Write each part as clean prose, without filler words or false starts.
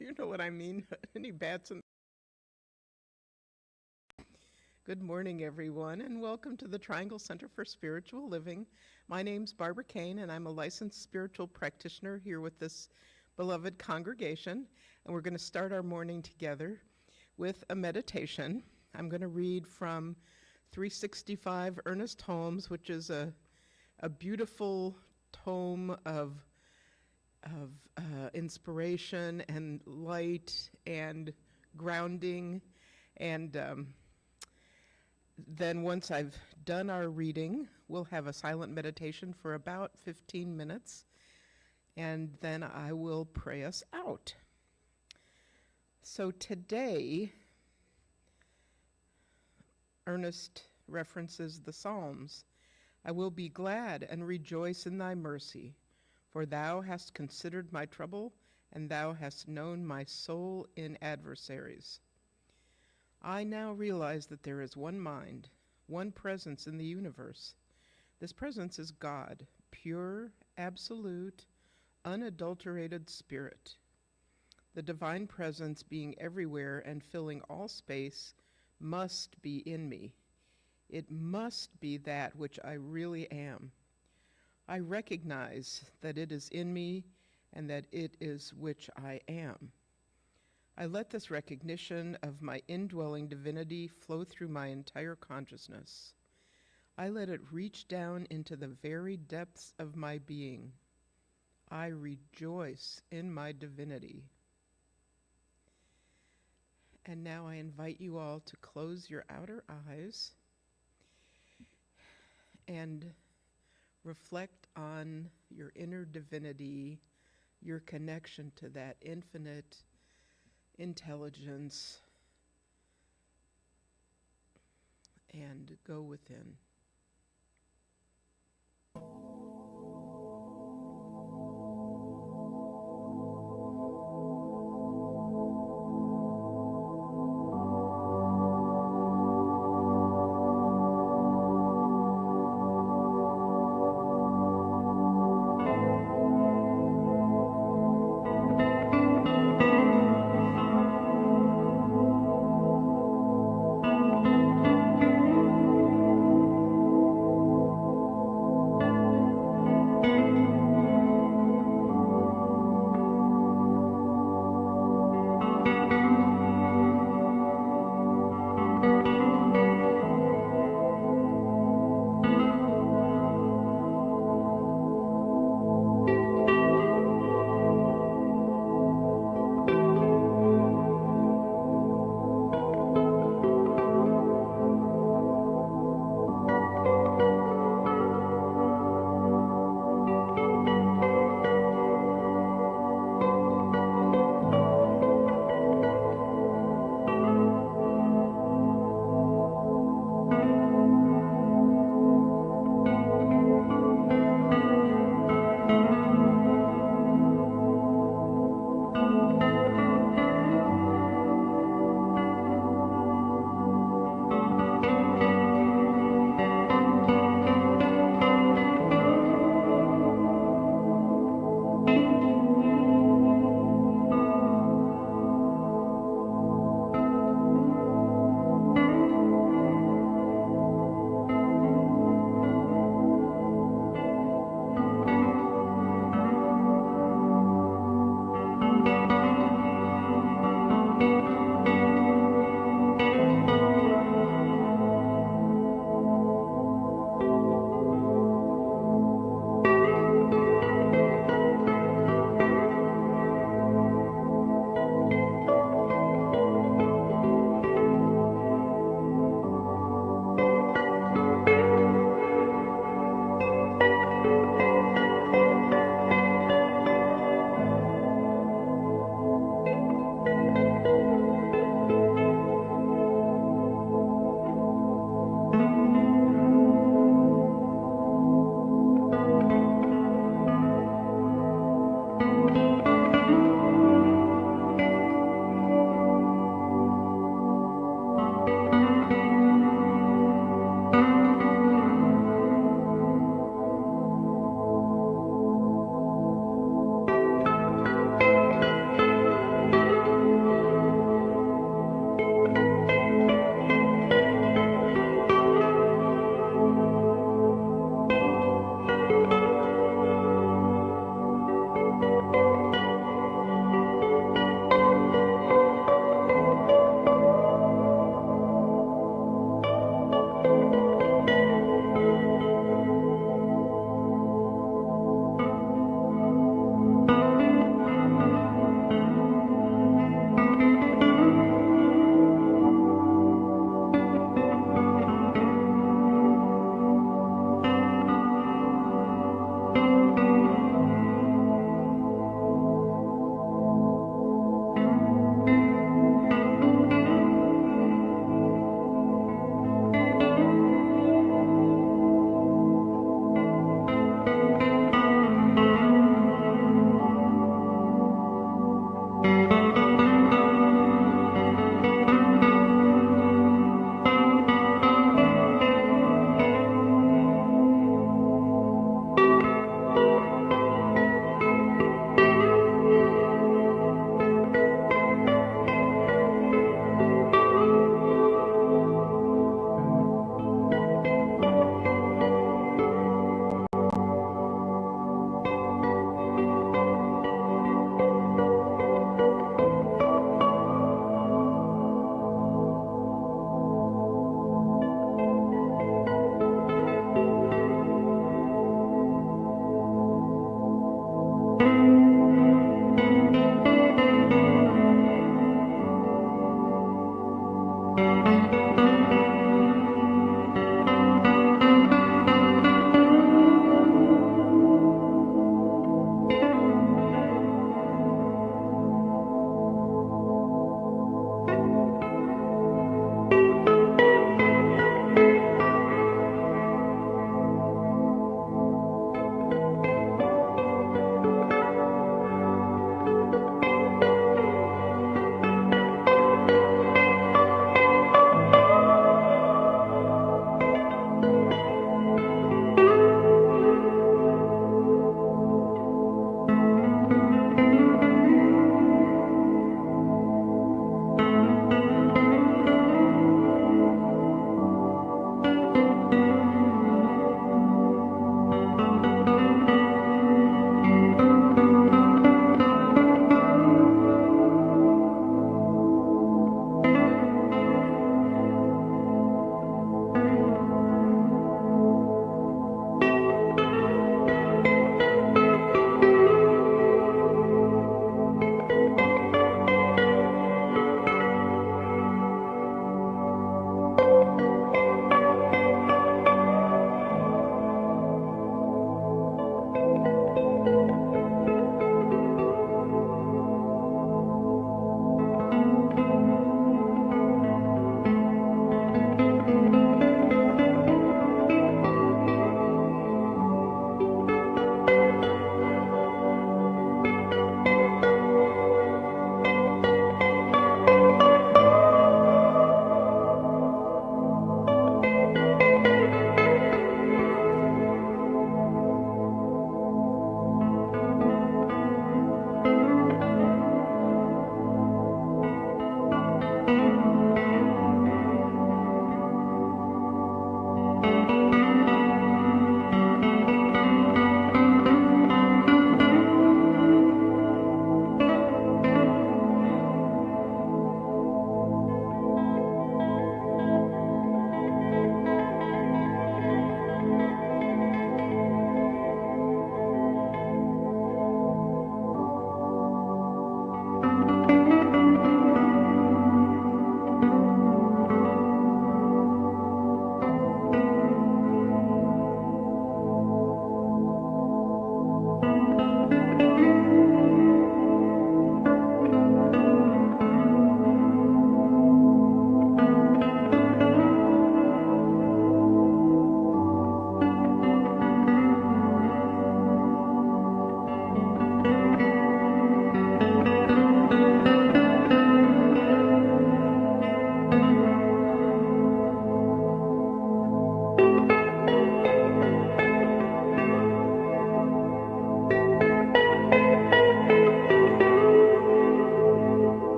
You know what I mean? Any bats in. Good morning, everyone, and welcome to the Triangle Center for Spiritual Living. My name's Barbara Kane, and I'm a licensed spiritual practitioner here with this beloved congregation. And we're going to start our morning together with a meditation. I'm going to read from 365 Ernest Holmes, which is a beautiful tome of inspiration and light and grounding. And then once I've done our reading, we'll have a silent meditation for about 15 minutes, and then I will pray us out. So today, Ernest references the Psalms. I will be glad and rejoice in thy mercy, for thou hast considered my trouble, and thou hast known my soul in adversaries. I now realize that there is one mind, one presence in the universe. This presence is God, pure, absolute, unadulterated spirit. The divine presence, being everywhere and filling all space, must be in me. It must be that which I really am. I recognize that it is in me and that it is which I am. I let this recognition of my indwelling divinity flow through my entire consciousness. I let it reach down into the very depths of my being. I rejoice in my divinity. And now I invite you all to close your outer eyes and reflect on your inner divinity, your connection to that infinite intelligence, and go within.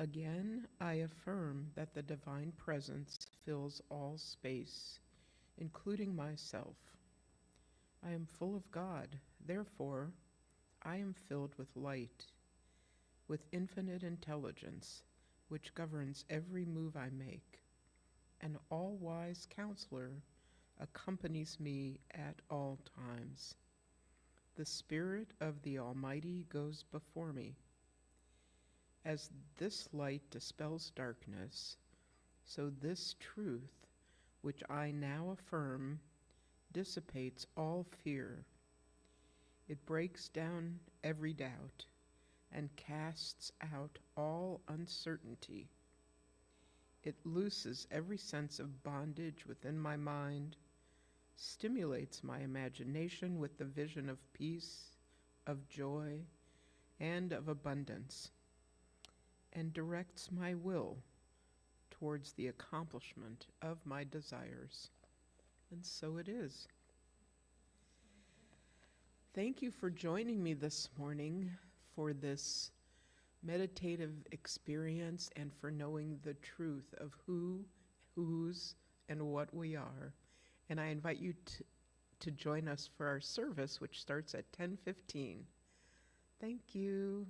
Again, I affirm that the divine presence fills all space, including myself. I am full of God, therefore, I am filled with light, with infinite intelligence, which governs every move I make. An all-wise counselor accompanies me at all times. The Spirit of the Almighty goes before me. As this light dispels darkness, so this truth, which I now affirm, dissipates all fear. It breaks down every doubt and casts out all uncertainty. It looses every sense of bondage within my mind, stimulates my imagination with the vision of peace, of joy, and of abundance, and directs my will towards the accomplishment of my desires. And so it is. Thank you for joining me this morning for this meditative experience and for knowing the truth of who, whose, and what we are. And I invite you to join us for our service, which starts at 10:15. Thank you.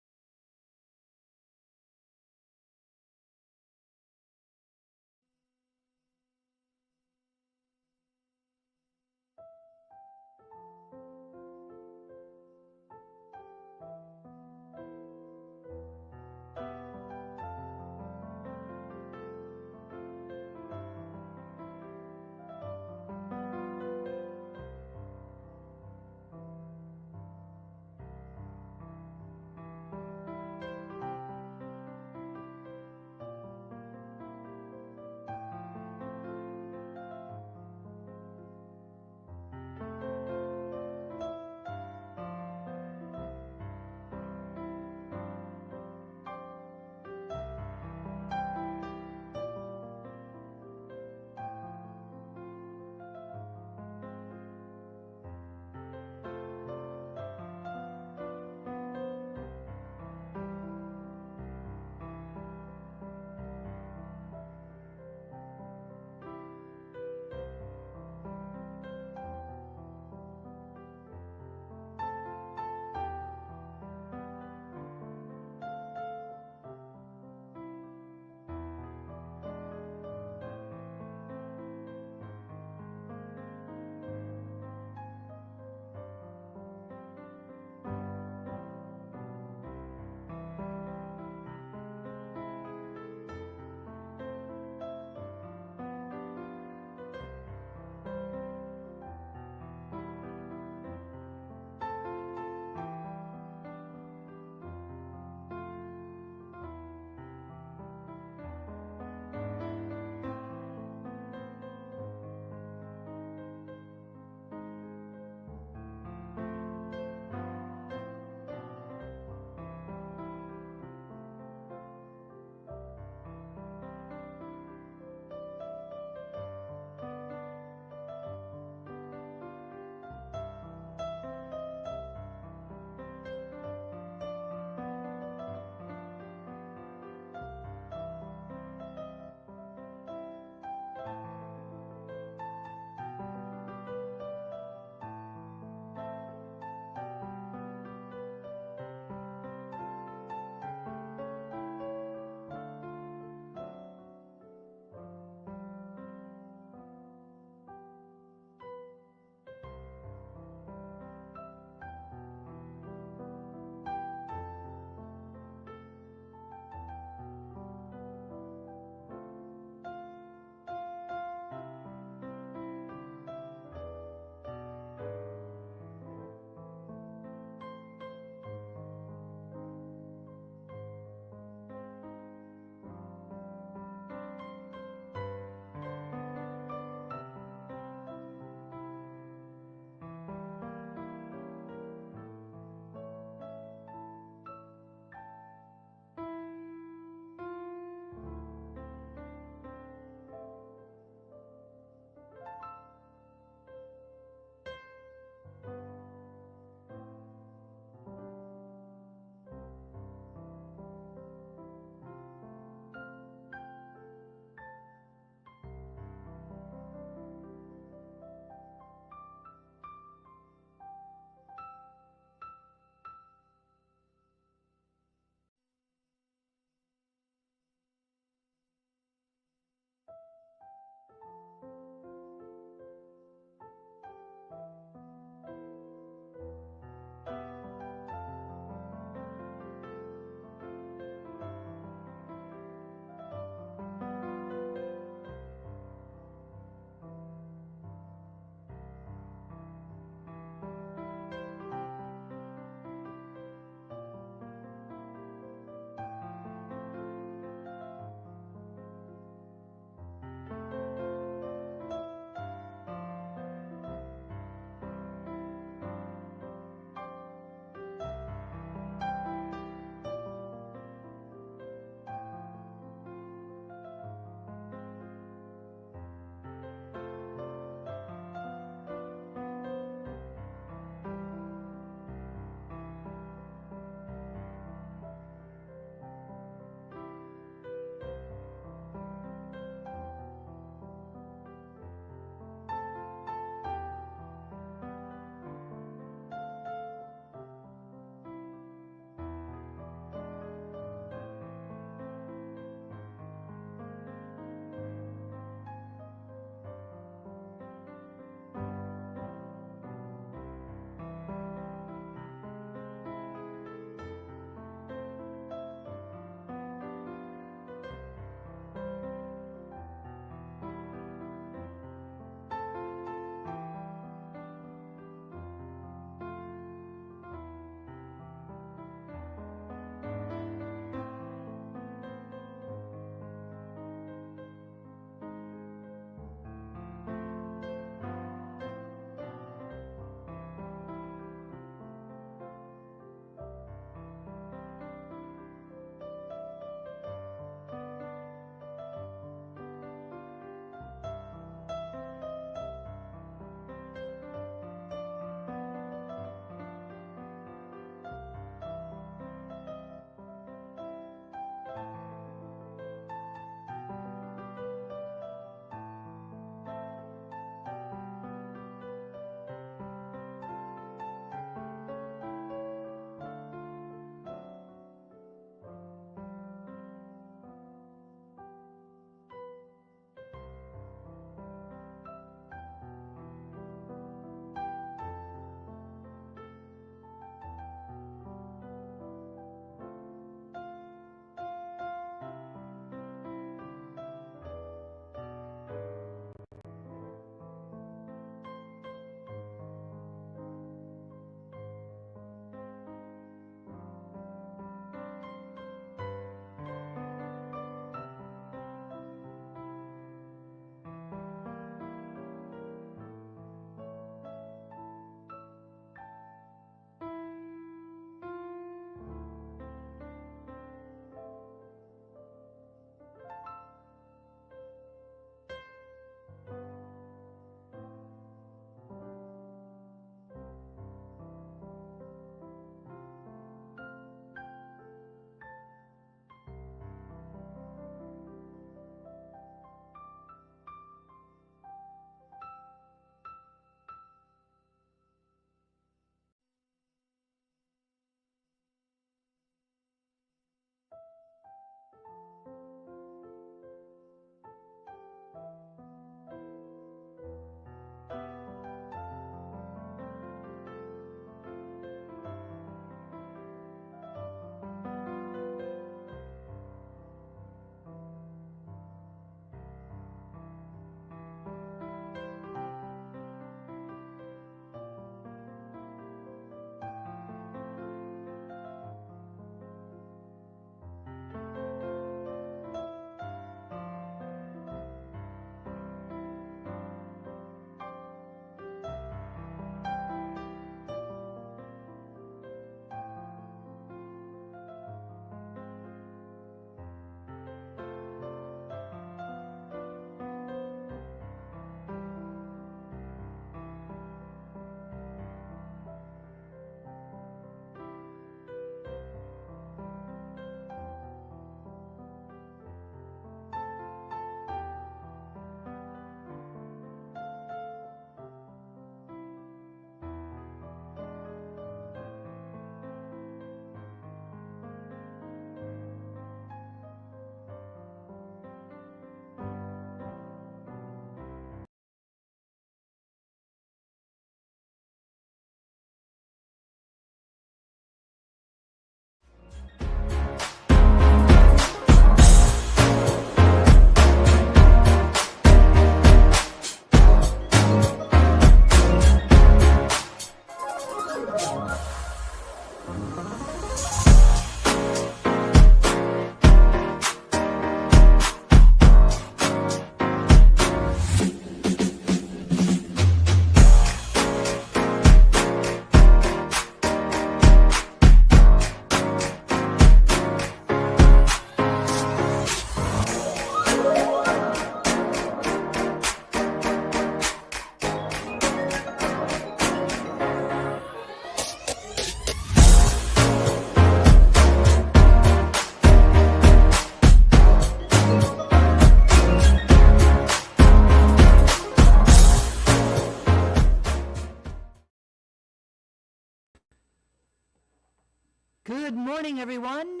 morning, everyone.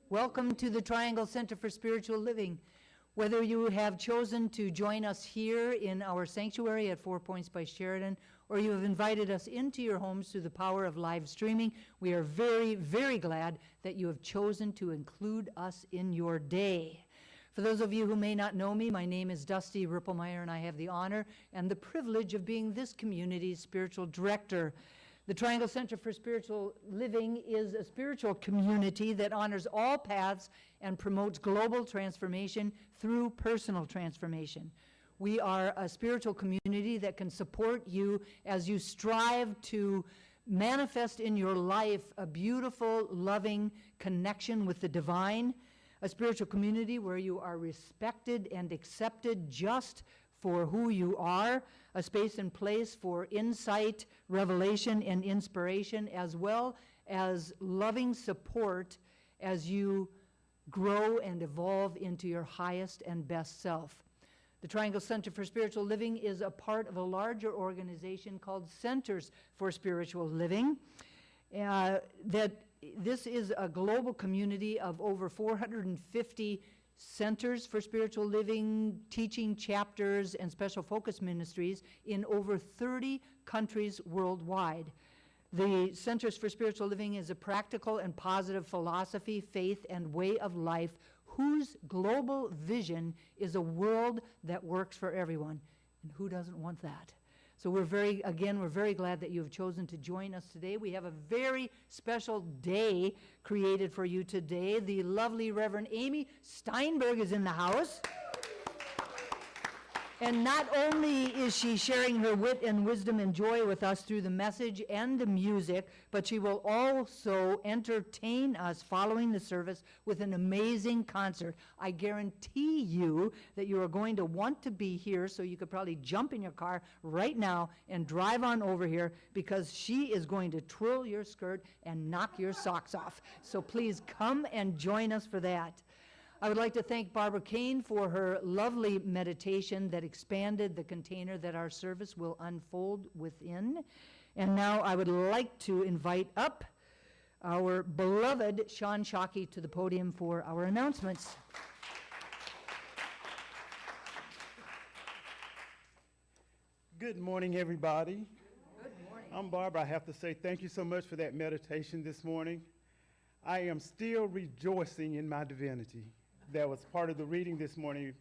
Welcome to the Triangle Center for Spiritual Living. Whether you have chosen to join us here in our sanctuary at 4 Points by Sheridan, or you have invited us into your homes through the power of live streaming, we are very, very glad that you have chosen to include us in your day. For those of you who may not know me, my name is Dusty Ripplemeyer, and I have the honor and the privilege of being this community's spiritual director. The Triangle Center for Spiritual Living is a spiritual community that honors all paths and promotes global transformation through personal transformation. We are a spiritual community that can support you as you strive to manifest in your life a beautiful, loving connection with the divine, a spiritual community where you are respected and accepted just for who you are, a space and place for insight, revelation, and inspiration, as well as loving support as you grow and evolve into your highest and best self. The Triangle Center for Spiritual Living is a part of a larger organization called Centers for Spiritual Living. This is a global community of over 450 centers for spiritual living, teaching chapters, and special focus ministries in over 30 countries worldwide. The Centers for Spiritual Living is a practical and positive philosophy, faith, and way of life whose global vision is a world that works for everyone. And who doesn't want that? So we're very glad that you have chosen to join us today. We have a very special day created for you today. The lovely Reverend Amy Steinberg is in the house. And not only is she sharing her wit and wisdom and joy with us through the message and the music, but she will also entertain us following the service with an amazing concert. I guarantee you that you are going to want to be here, so you could probably jump in your car right now and drive on over here, because she is going to twirl your skirt and knock your socks off. So please come and join us for that. I would like to thank Barbara Kane for her lovely meditation that expanded the container that our service will unfold within. And now I would like to invite up our beloved Sean Shockey to the podium for our announcements. Good morning, everybody. Good morning. I'm Barbara. I have to say thank you so much for that meditation this morning. I am still rejoicing in my divinity. That was part of the reading this morning,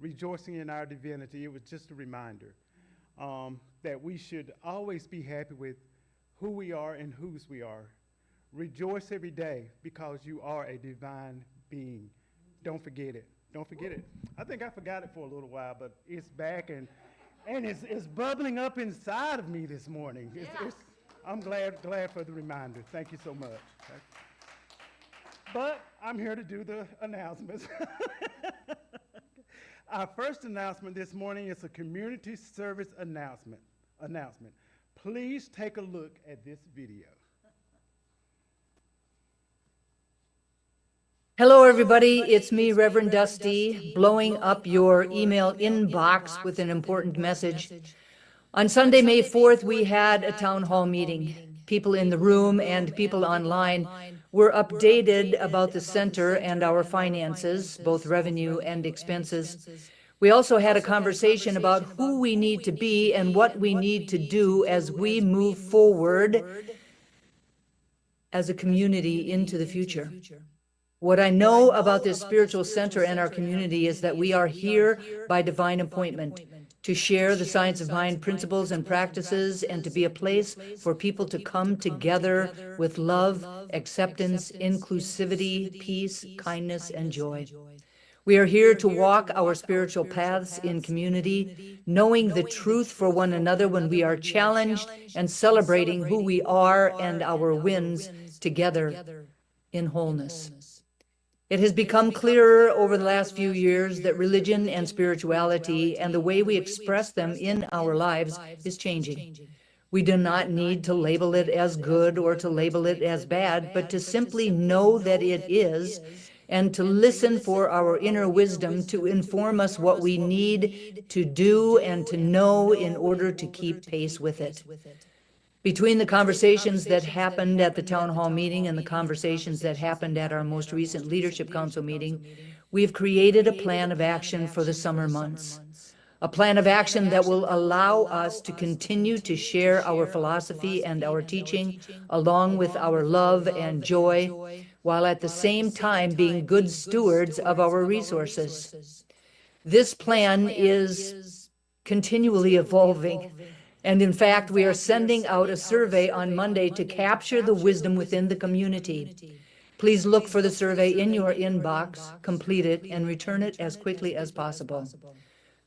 rejoicing in our divinity. It was just a reminder that we should always be happy with who we are and whose we are. Rejoice every day because you are a divine being. Don't forget it. Don't forget it. I think I forgot it for a little while, but it's back and it's bubbling up inside of me this morning. I'm glad for the reminder. Thank you so much. Okay. But I'm here to do the announcements. Our first announcement this morning is a community service announcement. Please take a look at this video. Hello, everybody. It's me, Reverend Dusty, blowing up your email inbox with an important message. On Sunday, May 4th, we had a town hall meeting. People in the room and people online were updated about the center and our finances, both revenue and expenses. We also had a conversation about who we need to be and what we need to do as we move forward as a community into the future. What I know about this spiritual center and our community is that we are here by divine appointment to share the science of mind principles and practices, and to be a place for people to come together with love, acceptance, inclusivity, peace, kindness, and joy. We are here to walk our spiritual paths in community, knowing the truth for one another when we are challenged, and celebrating who we are and our wins together in wholeness. It has become clearer over the last few years that religion and spirituality and the way we express them in our lives is changing. We do not need to label it as good or to label it as bad, but to simply know that it is, and to listen for our inner wisdom to inform us what we need to do and to know in order to keep pace with it. Between the conversations that happened at the town hall meeting and the conversations that happened at our most recent leadership council meeting, we've created a plan of action for the summer months. A plan of action that will allow us to continue to share our philosophy and our teaching, along with our love and joy, while at the same time being good stewards of our resources. This plan is continually evolving. And in fact, we are sending out a survey on Monday to capture the wisdom within the community. Please look for the survey in your inbox, complete it, and return it as quickly as possible.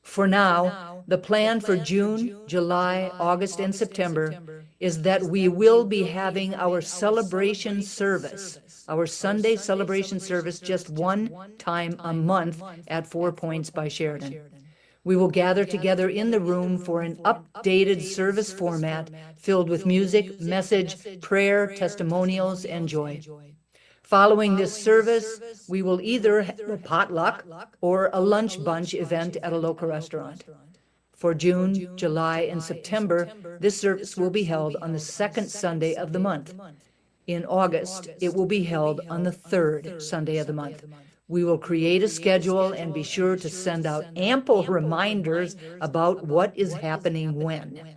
For now, the plan for June, July, August, and September is that we will be having our celebration service, our Sunday celebration service, just one time a month at 4 Points by Sheridan. We will gather together in the room for an updated service format filled with music, message, prayer, testimonials, and joy. Following this service, we will either have a potluck or a lunch bunch event at a local restaurant. For June, July, and September, this service will be held on the second Sunday of the month. In August, it will be held on the third Sunday of the month. We will create a schedule and be sure to send out ample reminders about what is happening when.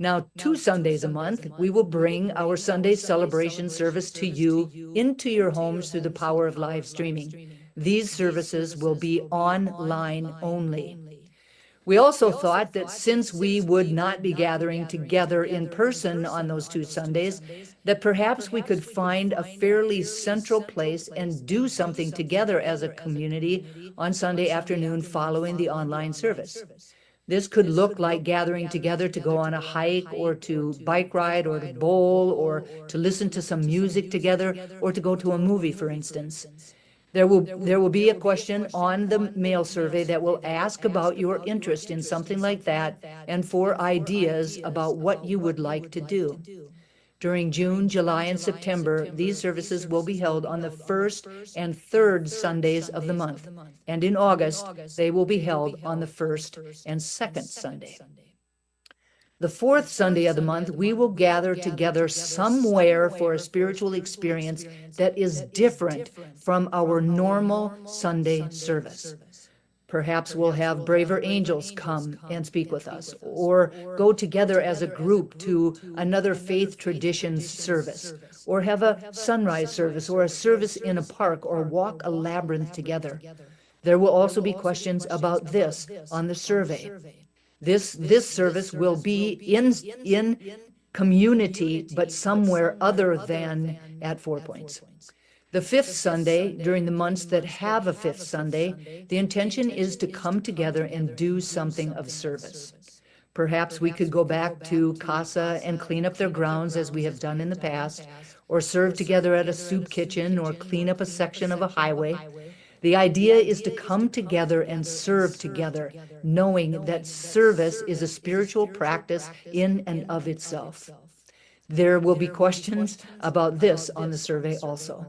Now, 2 Sundays a month, we will bring our Sunday celebration service to you into your homes through the power of live streaming. These services will be online only. We also thought that since we would not be gathering together in person on those 2 Sundays, that perhaps we could find a fairly central place and do something together as a community on Sunday afternoon following the online service. This could look like gathering together to go on a hike or to bike ride or to bowl or to listen to some music together or to go to a movie, for instance. There will be a question on the mail survey that will ask about your interest in something like that and for ideas about what you would like to do. During June, July, and September, these services will be held on the first and third Sundays of the month. And in August, they will be held on the first and second Sunday. The fourth Sunday of the month, we will gather together somewhere for a spiritual experience that is different from our normal Sunday service. Perhaps we'll have braver angels come and speak with us, or go together as a group to another faith traditions service, or have a sunrise service or a service in a park, or walk a labyrinth together. There will also be questions about this on the survey. This service will be in community, but somewhere other than at 4 Points. The fifth Sunday, during the months that have a fifth Sunday, the intention is to come together and do something of service. Perhaps we could go back to Casa and clean up their grounds as we have done in the past, or serve together at a soup kitchen, or clean up a section of a highway. The idea is to come together and serve together, knowing that service is a spiritual practice in and of itself. There will be questions about this on the survey also.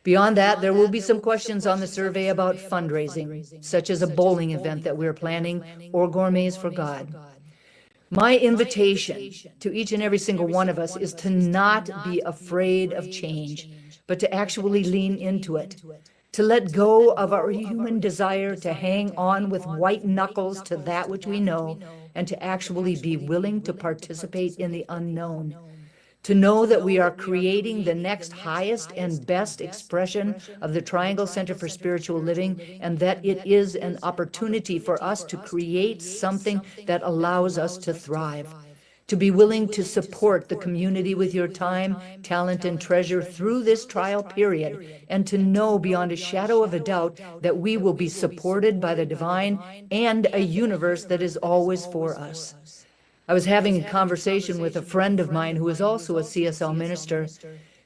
Beyond that, there will be some questions on the survey about fundraising, such as a bowling event that we're planning, or Gourmets for God. My invitation to each and every single one of us is to not be afraid of change, but to actually lean into it, to let go of our human desire to hang on with white knuckles to that which we know, and to actually be willing to participate in the unknown. To know that we are creating the next highest and best expression of the Triangle Center for Spiritual Living, and that it is an opportunity for us to create something that allows us to thrive. To be willing to support the community with your time, talent, and treasure through this trial period, and to know beyond a shadow of a doubt that we will be supported by the divine and a universe that is always for us. I was having a conversation with a friend of mine who is also a CSL minister.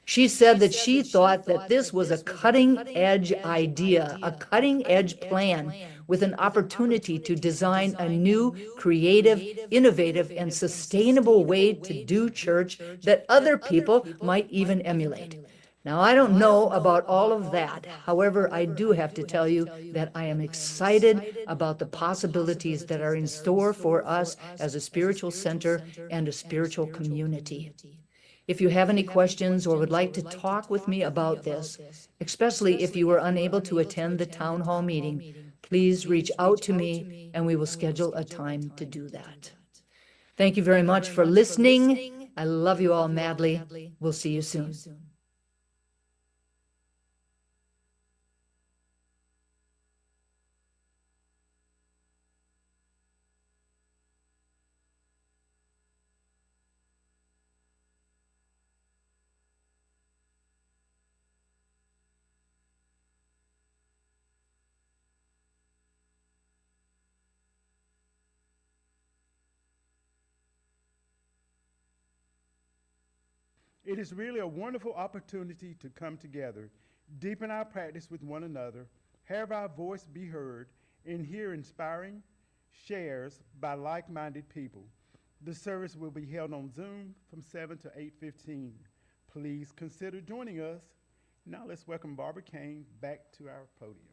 She said that she thought that this was a cutting-edge idea, a cutting-edge plan, with an opportunity to design a new, creative, innovative, and sustainable way to do church that other people might even emulate. Now, I don't know about all of that. However, I do have to tell you that I am excited about the possibilities that are in store for us as a spiritual center and a spiritual community. If you have any questions or would like to talk with me about this, especially if you were unable to attend the town hall meeting, please reach out to me and we will schedule a time to do that. Thank you very much for listening. I love you all madly. We'll see you soon. It is really a wonderful opportunity to come together, deepen our practice with one another, have our voice be heard, and hear inspiring shares by like-minded people. The service will be held on Zoom from 7 to 8:15. Please consider joining us. Now let's welcome Barbara Kane back to our podium.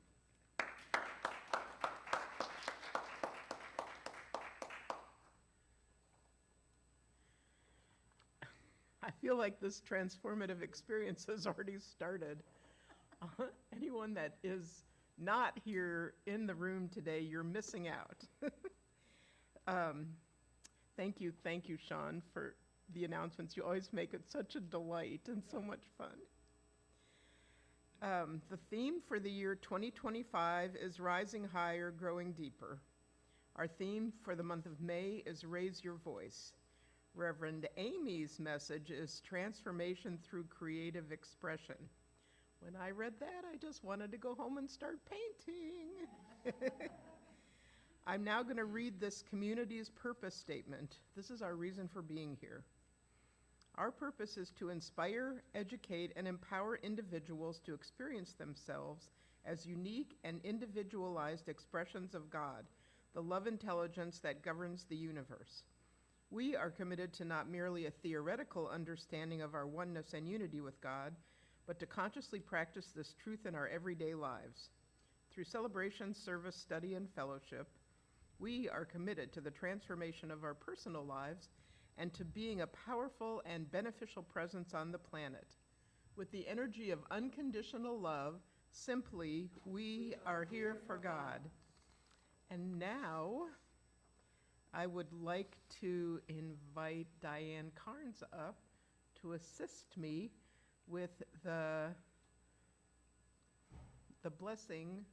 I feel like this transformative experience has already started. Anyone that is not here in the room today, you're missing out. Thank you, Sean, for the announcements. You always make it such a delight and so much fun. The theme for the year 2025 is Rising Higher, Growing Deeper. Our theme for the month of May is Raise Your Voice. Reverend Amy's message is Transformation Through Creative Expression. When I read that, I just wanted to go home and start painting. I'm now going to read this community's purpose statement. This is our reason for being here. Our purpose is to inspire, educate, and empower individuals to experience themselves as unique and individualized expressions of God, the love intelligence that governs the universe. We are committed to not merely a theoretical understanding of our oneness and unity with God, but to consciously practice this truth in our everyday lives. Through celebration, service, study, and fellowship, we are committed to the transformation of our personal lives and to being a powerful and beneficial presence on the planet. With the energy of unconditional love, simply, we are here for God. And now, I would like to invite Diane Carnes up to assist me with the blessing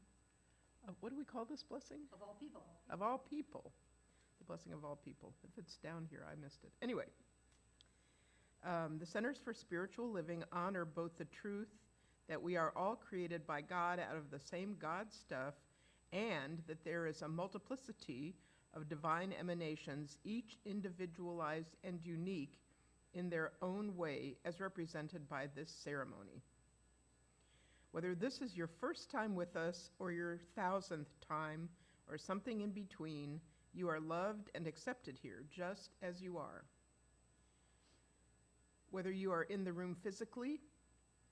of, what do we call this blessing? Of all people. Of all people. The blessing of all people. If it's down here, I missed it. Anyway, the Centers for Spiritual Living honor both the truth that we are all created by God out of the same God stuff, and that there is a multiplicity of divine emanations, each individualized and unique in their own way, as represented by this ceremony. Whether this is your first time with us or your 1,000th time or something in between, you are loved and accepted here, just as you are. Whether you are in the room physically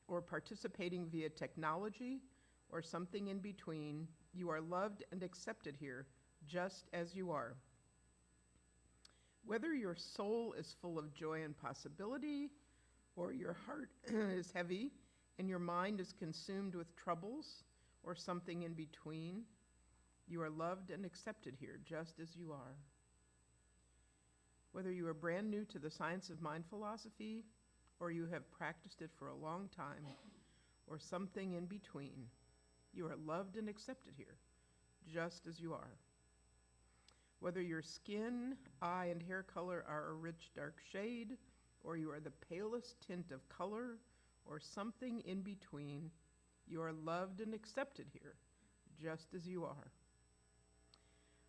or participating via technology or something in between, you are loved and accepted here, just as you are. Whether your soul is full of joy and possibility, or your heart is heavy and your mind is consumed with troubles, or something in between, you are loved and accepted here, just as you are. Whether you are brand new to the science of mind philosophy, or you have practiced it for a long time, or something in between, you are loved and accepted here, just as you are. Whether your skin, eye, and hair color are a rich dark shade, or you are the palest tint of color, or something in between, you are loved and accepted here, just as you are.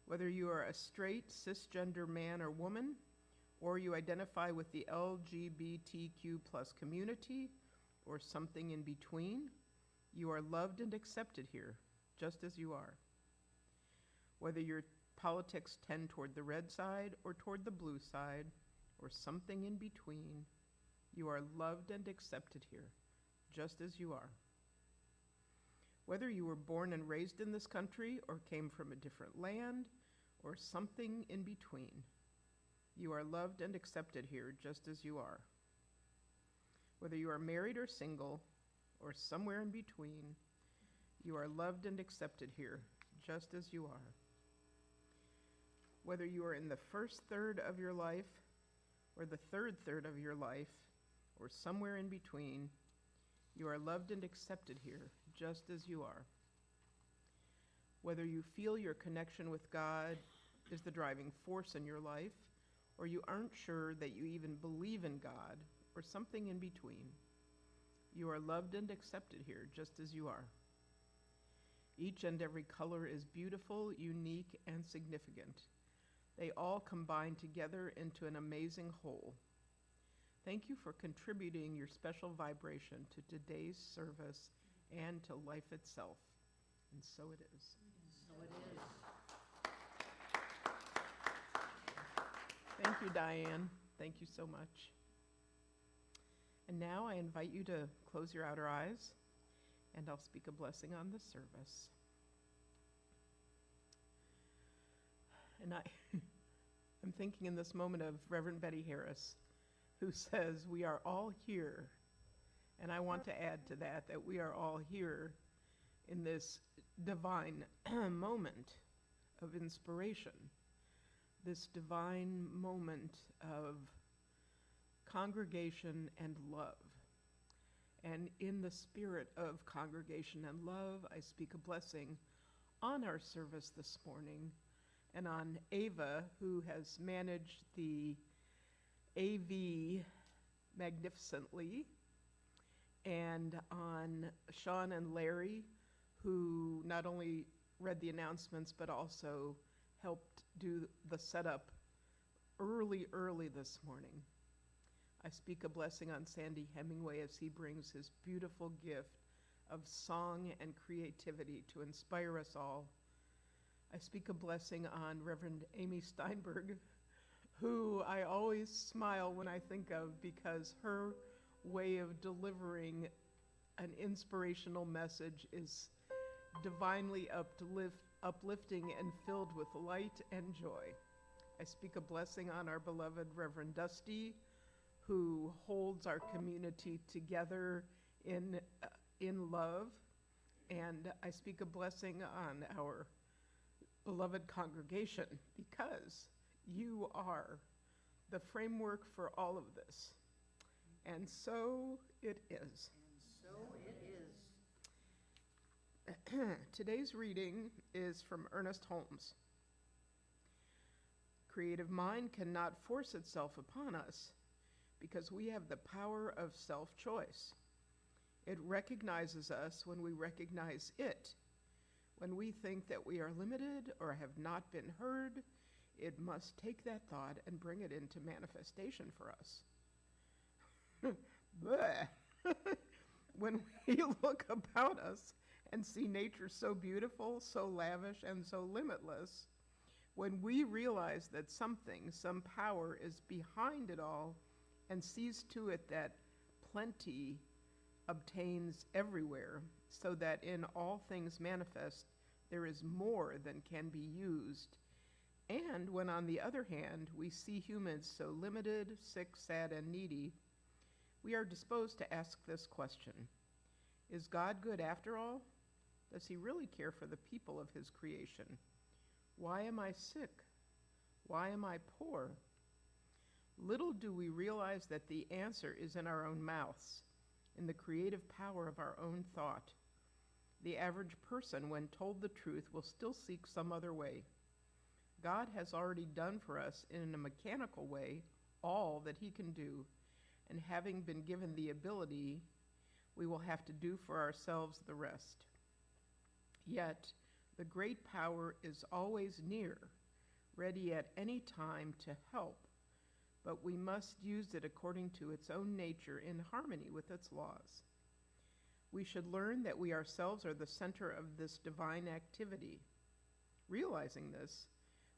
Whether you are a straight, cisgender man or woman, or you identify with the LGBTQ+ community, or something in between, you are loved and accepted here, just as you are. Whether your politics tend toward the red side or toward the blue side, or something in between, you are loved and accepted here, just as you are. Whether you were born and raised in this country or came from a different land or something in between, you are loved and accepted here just as you are. Whether you are married or single or somewhere in between, you are loved and accepted here just as you are. Whether you are in the first third of your life or the third third of your life or somewhere in between, you are loved and accepted here just as you are. Whether you feel your connection with God is the driving force in your life, or you aren't sure that you even believe in God, or something in between, you are loved and accepted here just as you are. Each and every color is beautiful, unique, and significant. They all combine together into an amazing whole. Thank you for contributing your special vibration to today's service and to life itself. And so it is. So it is. Thank you, Diane. Thank you so much. And now I invite you to close your outer eyes, and I'll speak a blessing on the service. And I'm thinking in this moment of Reverend Betty Harris, who says, "We are all here." And I want to add to that we are all here in this divine moment of inspiration, this divine moment of congregation and love. And in the spirit of congregation and love, I speak a blessing on our service this morning and on Ava, who has managed the AV magnificently, and on Sean and Larry, who not only read the announcements but also helped do the setup early this morning. I speak a blessing on Sandy Hemingway as he brings his beautiful gift of song and creativity to inspire us all. I speak a blessing on Reverend Amy Steinberg, who I always smile when I think of because her way of delivering an inspirational message is divinely uplifting and filled with light and joy. I speak a blessing on our beloved Reverend Dusty, who holds our community together in love. And I speak a blessing on our beloved congregation, because you are the framework for all of this. And so it is. Today's reading is from Ernest Holmes. Creative mind cannot force itself upon us because we have the power of self-choice. It recognizes us when we recognize it. When we think that we are limited or have not been heard, it must take that thought and bring it into manifestation for us. When we look about us and see nature so beautiful, so lavish, and so limitless, when we realize that something, some power is behind it all and sees to it that plenty obtains everywhere, so that in all things manifest there is more than can be used, and when on the other hand we see humans so limited, sick, sad, and needy, we are disposed to ask this question: is God good after all? Does he really care for the people of his creation? Why am I sick? Why am I poor? Little do we realize that the answer is in our own mouths, in the creative power of our own thought. The average person, when told the truth, will still seek some other way. God has already done for us in a mechanical way all that he can do, and having been given the ability, we will have to do for ourselves the rest. Yet, the great power is always near, ready at any time to help, but we must use it according to its own nature in harmony with its laws. We should learn that we ourselves are the center of this divine activity. Realizing this,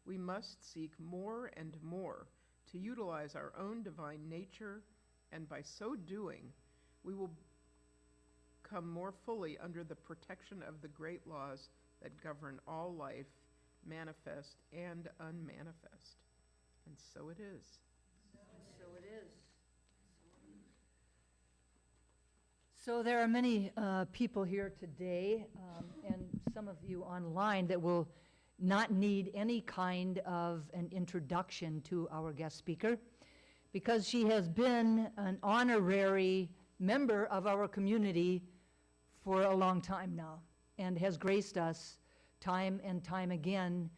we must seek more and more to utilize our own divine nature, and by so doing, we will come more fully under the protection of the great laws that govern all life, manifest and unmanifest. And so it is. So it is. So there are many people here today, and some of you online, that will not need any kind of an introduction to our guest speaker, because she has been an honorary member of our community for a long time now, and has graced us time and time again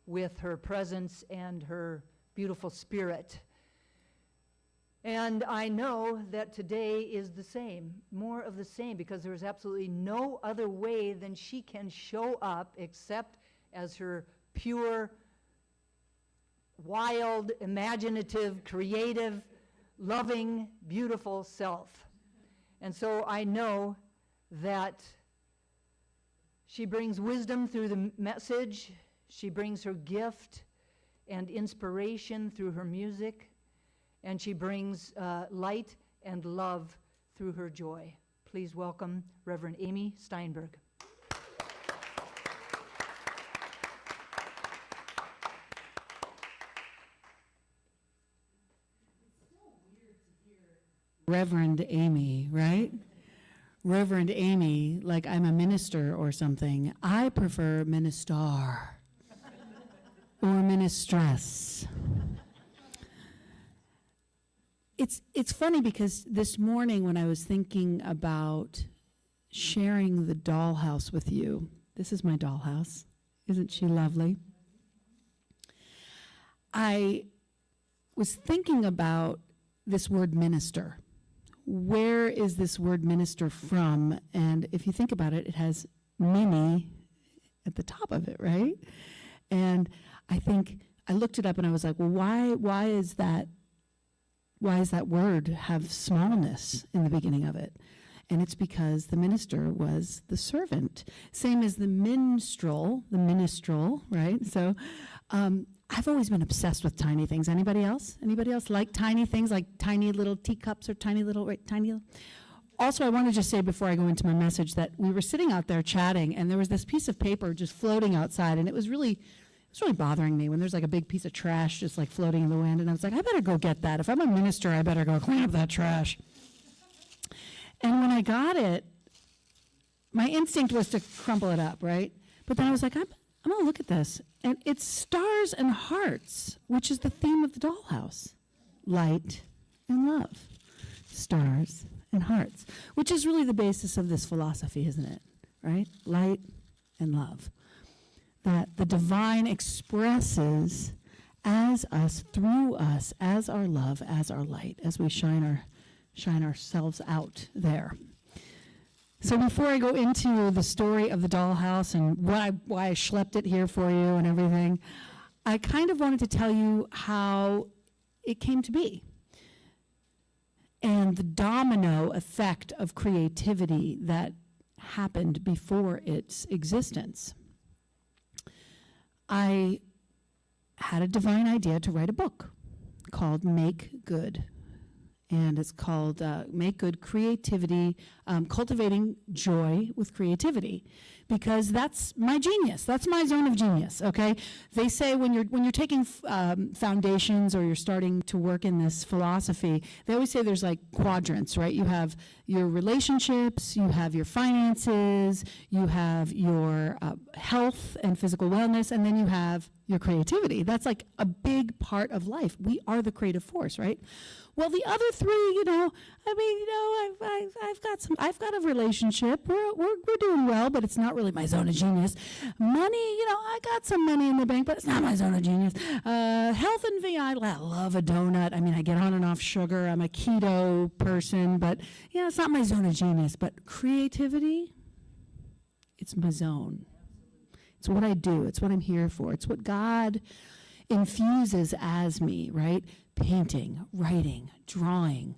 with her presence and her beautiful spirit. And I know that today is the same, more of the same, because there is absolutely no other way than she can show up except as her pure, wild, imaginative, creative, loving, beautiful self. And so I know that she brings wisdom through the message, she brings her gift and inspiration through her music, and she brings light and love through her joy. Please welcome Reverend Amy Steinberg. Reverend Amy, right? Reverend Amy, like I'm a minister or something. I prefer minister or ministress. It's funny because this morning when I was thinking about sharing the dollhouse with you, this is my dollhouse. Isn't she lovely? I was thinking about this word minister. Where is this word minister from? And if you think about it, it has mini at the top of it, right? And I think I looked it up and I was like, well, why is that word have smallness in the beginning of it? And it's because the minister was the servant. Same as the minstrel, right? So I've always been obsessed with tiny things. Anybody else? Anybody else like tiny things, like tiny little teacups or tiny little, right, tiny little? Also, I want to just say before I go into my message that we were sitting out there chatting, and there was this piece of paper just floating outside, and it was really bothering me when there's like a big piece of trash just like floating in the wind, and I was like, I better go get that. If I'm a minister, I better go clean up that trash. And when I got it, my instinct was to crumple it up, right? But then I was like, I'm going to look at this. And it's stars and hearts, which is the theme of the dollhouse. Light and love. Stars and hearts, which is really the basis of this philosophy, isn't it? Right? Light and love. That the divine expresses as us, through us, as our love, as our light, as we shine ourselves out there. So before I go into the story of the dollhouse and why I schlepped it here for you and everything, I kind of wanted to tell you how it came to be and the domino effect of creativity that happened before its existence. I had a divine idea to write a book called Make Good. And it's called Make Good Creativity, Cultivating Joy with Creativity, because that's my genius. That's my zone of genius, okay? They say when you're taking foundations or you're starting to work in this philosophy, they always say there's like quadrants, right? You have your relationships, you have your finances, you have your health and physical wellness, and then you have your creativity. That's like a big part of life. We are the creative force, right? Well, the other three, I've got a relationship. We're doing well, but it's not really my zone of genius. Money, I got some money in the bank, but it's not my zone of genius. Health and I love a donut. I get on and off sugar. I'm a keto person, but it's not my zone of genius. But creativity, it's my zone. It's what I do. It's what I'm here for. It's what God infuses as me, right? Painting, writing, drawing,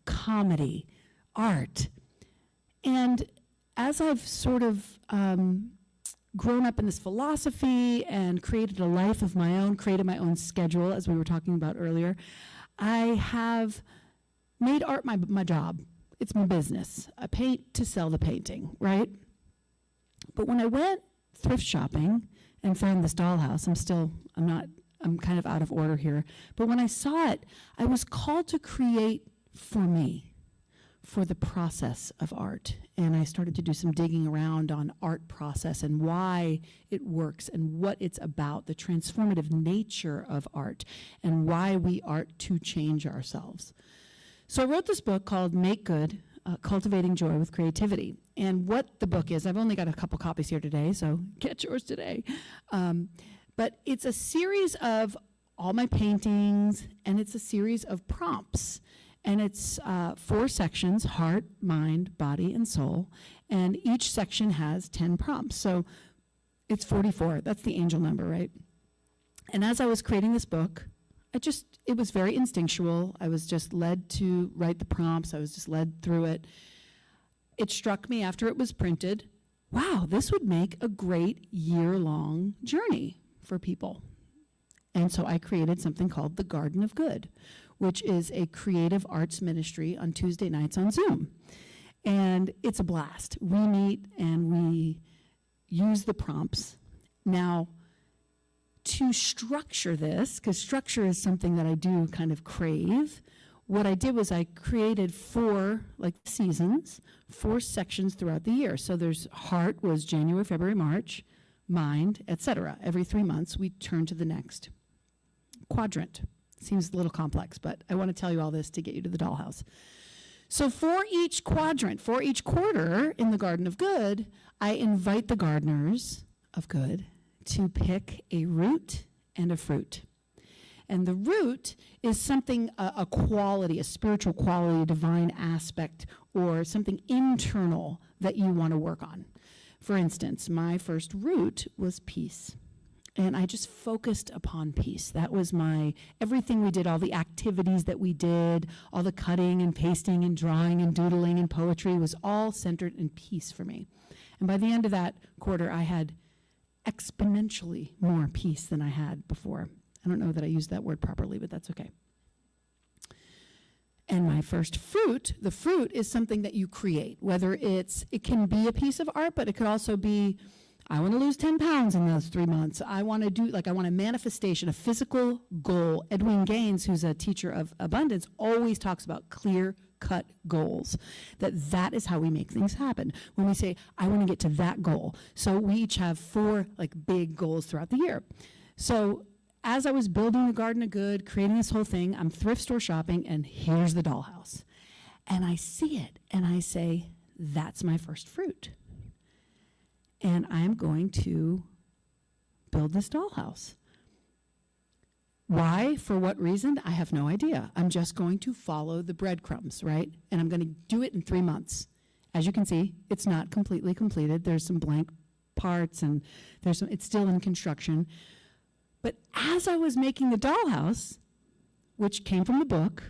comedy, art. And as I've sort of grown up in this philosophy and created a life of my own, created my own schedule, as we were talking about earlier, I have made art my job. it's my business. I paint to sell the painting, right? But when I went thrift shopping and found this dollhouse, I'm kind of out of order here. But when I saw it, I was called to create for me, for the process of art. And I started to do some digging around on art process and why it works and what it's about, the transformative nature of art and why we art to change ourselves. So I wrote this book called Make Good, Cultivating Joy with Creativity. And what the book is, I've only got a couple copies here today, so get yours today. But it's a series of all my paintings, and it's a series of prompts. And it's 4 sections: heart, mind, body, and soul. And each section has 10 prompts. So it's 44. That's the angel number, right? And as I was creating this book, it was very instinctual. I was just led to write the prompts. I was just led through it. It struck me after it was printed, wow, this would make a great year-long journey for people. And so I created something called the Garden of Good, which is a creative arts ministry on Tuesday nights on Zoom. And it's a blast. We meet and we use the prompts. Now, to structure this, because structure is something that I do kind of crave, what I did was I created 4, like seasons, 4 sections throughout the year. So there's heart was January, February, March, mind, etc. Every 3 months, we turn to the next quadrant. Seems a little complex, but I want to tell you all this to get you to the dollhouse. So for each quadrant, for each quarter in the Garden of Good, I invite the gardeners of good to pick a root and a fruit. And the root is something, a quality, a spiritual quality, a divine aspect, or something internal that you want to work on. For instance, my first root was peace. And I just focused upon peace. That was everything we did, all the activities that we did, all the cutting and pasting and drawing and doodling and poetry was all centered in peace for me. And by the end of that quarter, I had exponentially more peace than I had before. I don't know that I used that word properly, but that's okay. And my first fruit, the fruit is something that you create, whether it can be a piece of art, but it could also be, I want to lose 10 pounds in those 3 months. I want a manifestation, a physical goal. Edwin Gaines, who's a teacher of abundance, always talks about clear-cut goals, that is how we make things happen. When we say, I want to get to that goal. So we each have 4 big goals throughout the year. So as I was building the Garden of Good, creating this whole thing, I'm thrift store shopping, and here's the dollhouse. And I see it, and I say, that's my first fruit. And I'm going to build this dollhouse. Why? For what reason? I have no idea. I'm just going to follow the breadcrumbs, right? And I'm going to do it in 3 months. As you can see, it's not completely completed. There's some blank parts, and it's still in construction. But as I was making the dollhouse, which came from the book,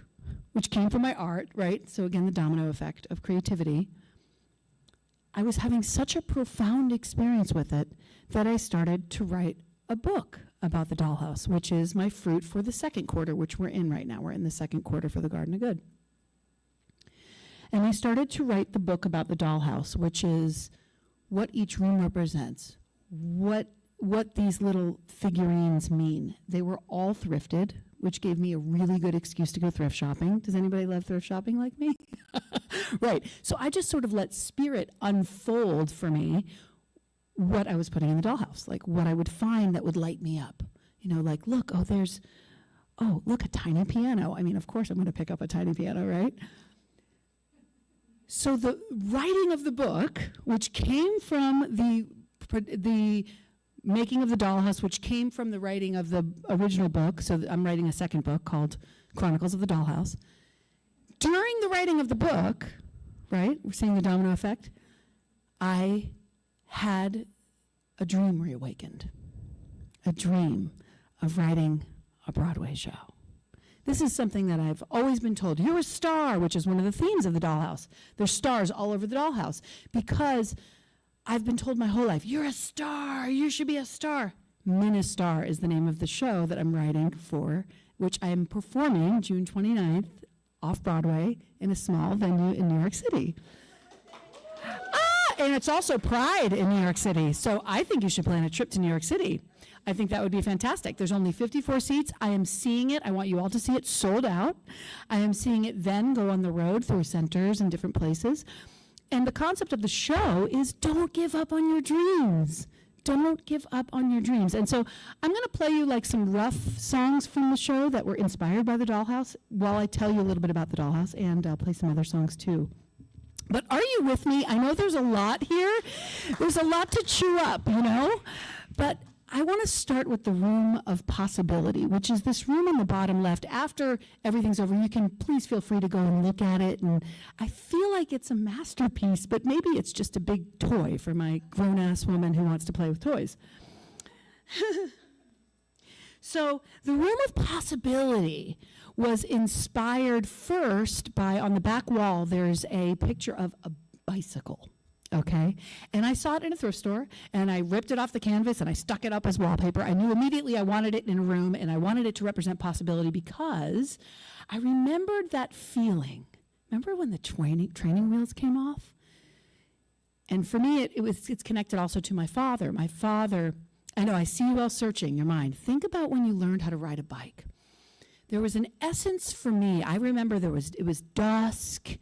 which came from my art, right? So again, the domino effect of creativity. I was having such a profound experience with it that I started to write a book about the dollhouse, which is my fruit for the second quarter, which we're in right now. We're in the second quarter for the Garden of Good. And I started to write the book about the dollhouse, which is what each room represents, what these little figurines mean. They were all thrifted, which gave me a really good excuse to go thrift shopping. Does anybody love thrift shopping like me? Right. So I just sort of let spirit unfold for me what I was putting in the dollhouse, what I would find that would light me up. Look, look, a tiny piano. I mean, of course I'm going to pick up a tiny piano, right? So the writing of the book, which came from the making of the dollhouse, which came from the writing of the original book, so I'm writing a second book called Chronicles of the Dollhouse. During the writing of the book, right, we're seeing the domino effect, I had a dream reawakened, a dream of writing a Broadway show. This is something that I've always been told. You're a star, which is one of the themes of the dollhouse. There's stars all over the dollhouse because I've been told my whole life, you're a star, you should be a star. Ministar is the name of the show that I'm writing for, which I am performing June 29th off-Broadway in a small venue in New York City. And it's also Pride in New York City, so I think you should plan a trip to New York City. I think that would be fantastic. There's only 54 seats. I am seeing it. I want you all to see it sold out. I am seeing it then go on the road through centers and different places. And the concept of the show is don't give up on your dreams. Don't give up on your dreams. And so I'm going to play you like some rough songs from the show that were inspired by the Dollhouse while I tell you a little bit about the Dollhouse, and I'll play some other songs too. But are you with me? I know there's a lot here. There's a lot to chew up, you know? But I want to start with the room of possibility, which is this room on the bottom left. After everything's over, you can please feel free to go and look at it. And I feel like it's a masterpiece, but maybe it's just a big toy for my grown-ass woman who wants to play with toys. So the room of possibility was inspired first by, on the back wall, there's a picture of a bicycle. Okay, and I saw it in a thrift store, and I ripped it off the canvas, and I stuck it up as wallpaper. I knew immediately I wanted it in a room, and I wanted it to represent possibility because I remembered that feeling. Remember when the training wheels came off? And for me, it's connected also to my father. My father, I know, I see you all searching your mind. Think about when you learned how to ride a bike. There was an essence for me. I remember it was dusk,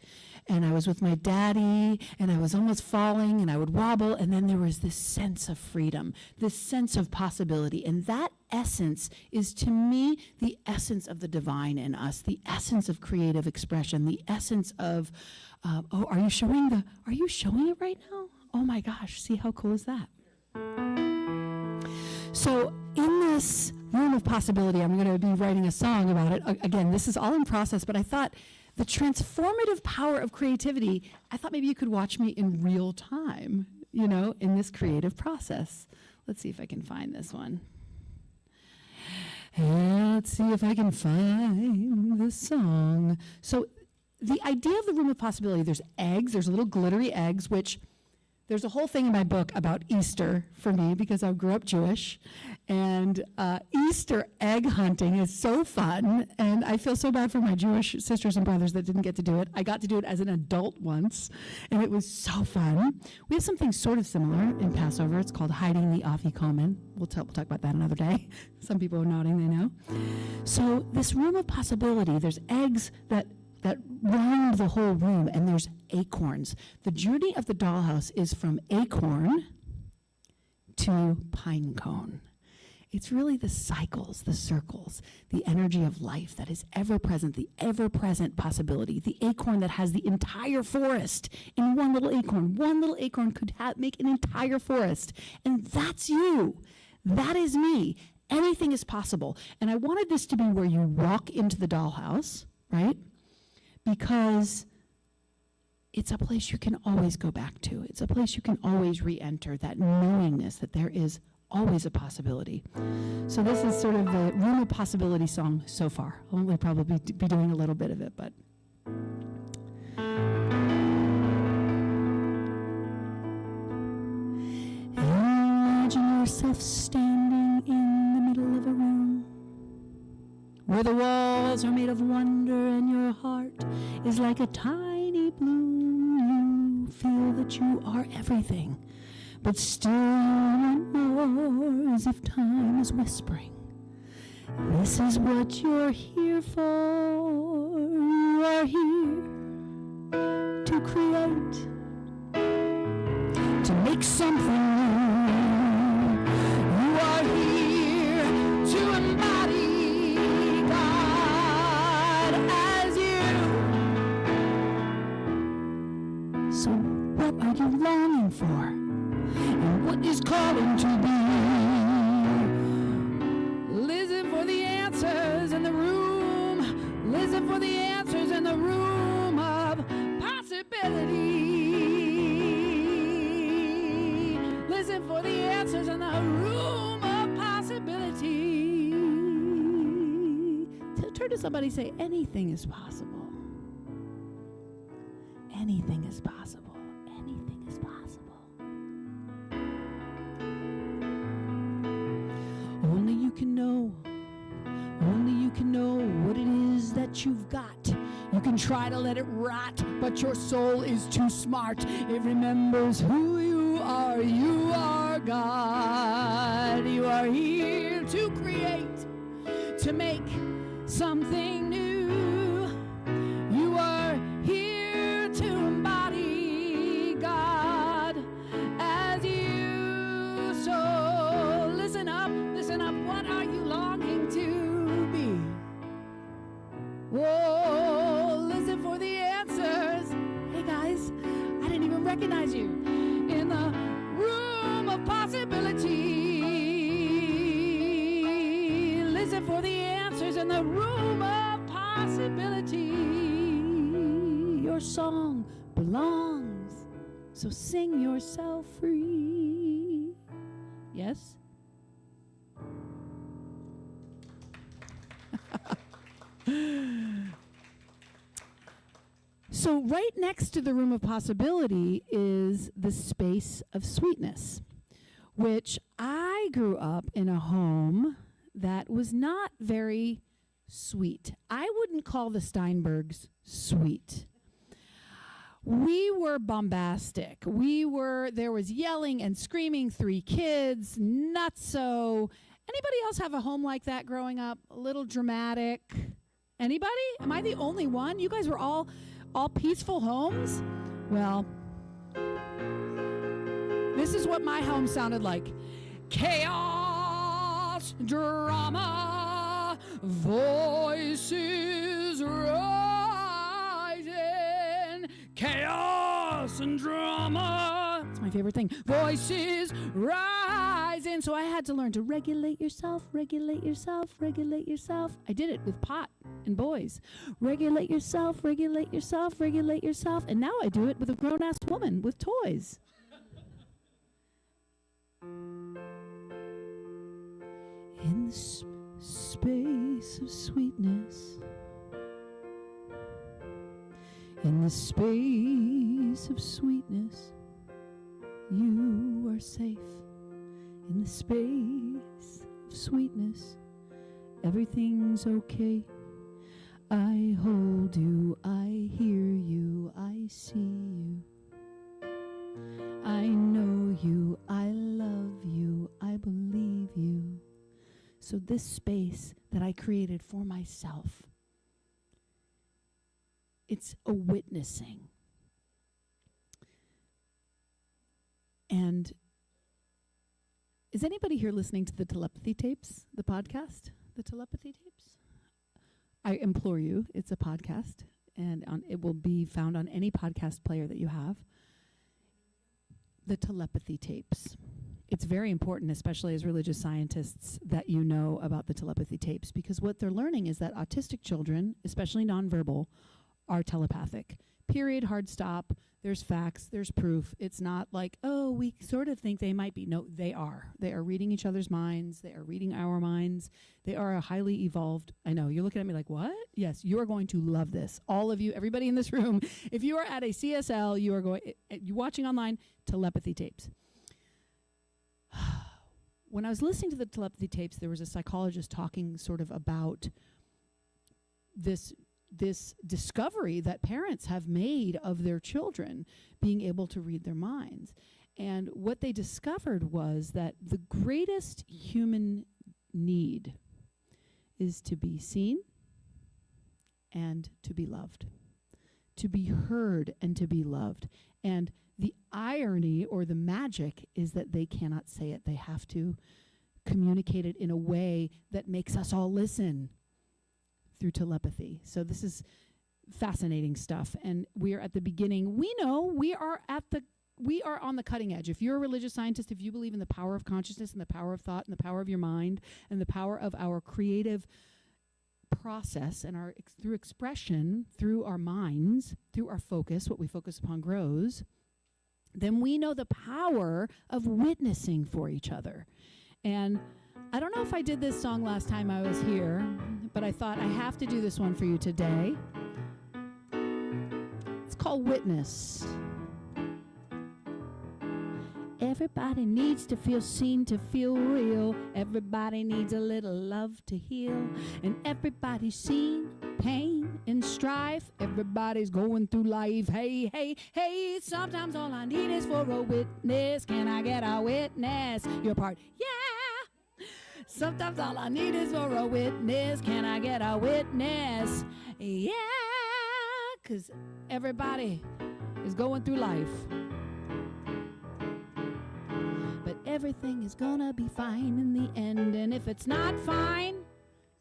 and I was with my daddy, and I was almost falling, and I would wobble, and then there was this sense of freedom, this sense of possibility, and that essence is, to me, the essence of the divine in us, the essence of creative expression, the essence of, are you showing it right now? Oh my gosh, see how cool is that? So in this room of possibility, I'm going to be writing a song about it. Again, this is all in process, but I thought the transformative power of creativity, I thought maybe you could watch me in real time, you know, in this creative process. Let's see if I can find this one. Let's see if I can find this song. So the idea of the room of possibility, there's eggs, there's little glittery eggs, which there's a whole thing in my book about Easter for me because I grew up Jewish, and Easter egg hunting is so fun, and I feel so bad for my Jewish sisters and brothers that didn't get to do it. I got to do it as an adult once, and it was so fun. We have something sort of similar in Passover. It's called hiding the afikomen. We'll talk about that another day. Some people are nodding, they know. So this room of possibility, there's eggs that round the whole room, and there's acorns. The journey of the Dollhouse is from acorn to pine cone. It's really the cycles, the circles, the energy of life that is ever present, the ever-present possibility, the acorn that has the entire forest in one little acorn. One little acorn could make an entire forest, and that's you. That is me. Anything is possible. And I wanted this to be where you walk into the Dollhouse, right? Because it's a place you can always go back to. It's a place you can always re-enter, that knowingness that there is always a possibility. So this is sort of the room of possibility song so far. I'll only probably be doing a little bit of it, but. Imagine yourself standing in the middle of a room where the walls are made of wonder and your heart is like a tiny bloom. You feel that you are everything, but still you want more, as if time is whispering. This is what you're here for. You are here to create, to make something new. You are here to embody God as you. So what are you longing for? And what is calling to be? Listen for the answers in the room. Listen for the answers in the room of possibility. Listen for the answers in the room of possibility. Turn to somebody and say, anything is possible. Anything is possible. Anything is possible. Only you can know what it is that you've got. You can try to let it rot, but your soul is too smart. It remembers who you are. You are God. You are here to create, to make something new. You are here to embody God as you. So listen up, what are you longing to be? Whoa, listen for the answers. Hey guys, I didn't even recognize you. In the room of possibility, listen for the answers in the room of possibility. Your song belongs, so sing yourself free. Yes? So right next to the room of possibility is the space of sweetness, which I grew up in a home that was not very sweet. I wouldn't call the Steinbergs sweet. We were bombastic. There was yelling and screaming, 3 kids, nutso. Anybody else have a home like that growing up? A little dramatic? Anybody? Am I the only one? You guys were all peaceful homes? Well, this is what my home sounded like. Chaos, drama, voices rising. Chaos and drama. It's my favorite thing. Voices rising. So I had to learn to regulate yourself, regulate yourself, regulate yourself. I did it with pot and boys. Regulate yourself, regulate yourself, regulate yourself. And now I do it with a grown-ass woman with toys. In the space of sweetness, in the space of sweetness, you are safe. In the space of sweetness, everything's okay. I hold you, I hear you, I see you. I know you, I love you, I believe you. So this space that I created for myself, it's a witnessing. And is anybody here listening to the telepathy tapes, the podcast, the telepathy tapes? I implore you, it's a podcast, and it will be found on any podcast player that you have. The telepathy tapes. It's very important, especially as religious scientists, that you know about the telepathy tapes, because what they're learning is that autistic children, especially nonverbal, are telepathic. Period, hard stop. There's facts, there's proof. It's not like, oh, we sort of think they might be. No, they are. They are reading each other's minds. They are reading our minds. They are a highly evolved. I know, you're looking at me like, what? Yes, you are going to love this. All of you, everybody in this room, if you are at a CSL, you are going, you're watching online, telepathy tapes. When I was listening to the telepathy tapes, there was a psychologist talking sort of about this discovery that parents have made of their children being able to read their minds. And what they discovered was that the greatest human need is to be seen and to be loved, to be heard and to be loved. And the irony or the magic is that they cannot say it. They have to communicate it in a way that makes us all listen through telepathy. So this is fascinating stuff. And we are at the beginning. We know we are on the cutting edge. If you're a religious scientist, if you believe in the power of consciousness and the power of thought and the power of your mind and the power of our creative process and our through expression, through our minds, through our focus, what we focus upon grows, then we know the power of witnessing for each other. And I don't know if I did this song last time I was here, but I thought I have to do this one for you today. It's called Witness. Everybody needs to feel seen, to feel real. Everybody needs a little love to heal. And everybody's seen pain and strife. Everybody's going through life. Hey, hey, hey, sometimes all I need is for a witness. Can I get a witness? Your part, yeah. Sometimes all I need is for a witness. Can I get a witness? Yeah, 'cause everybody is going through life. But everything is gonna be fine in the end. And if it's not fine,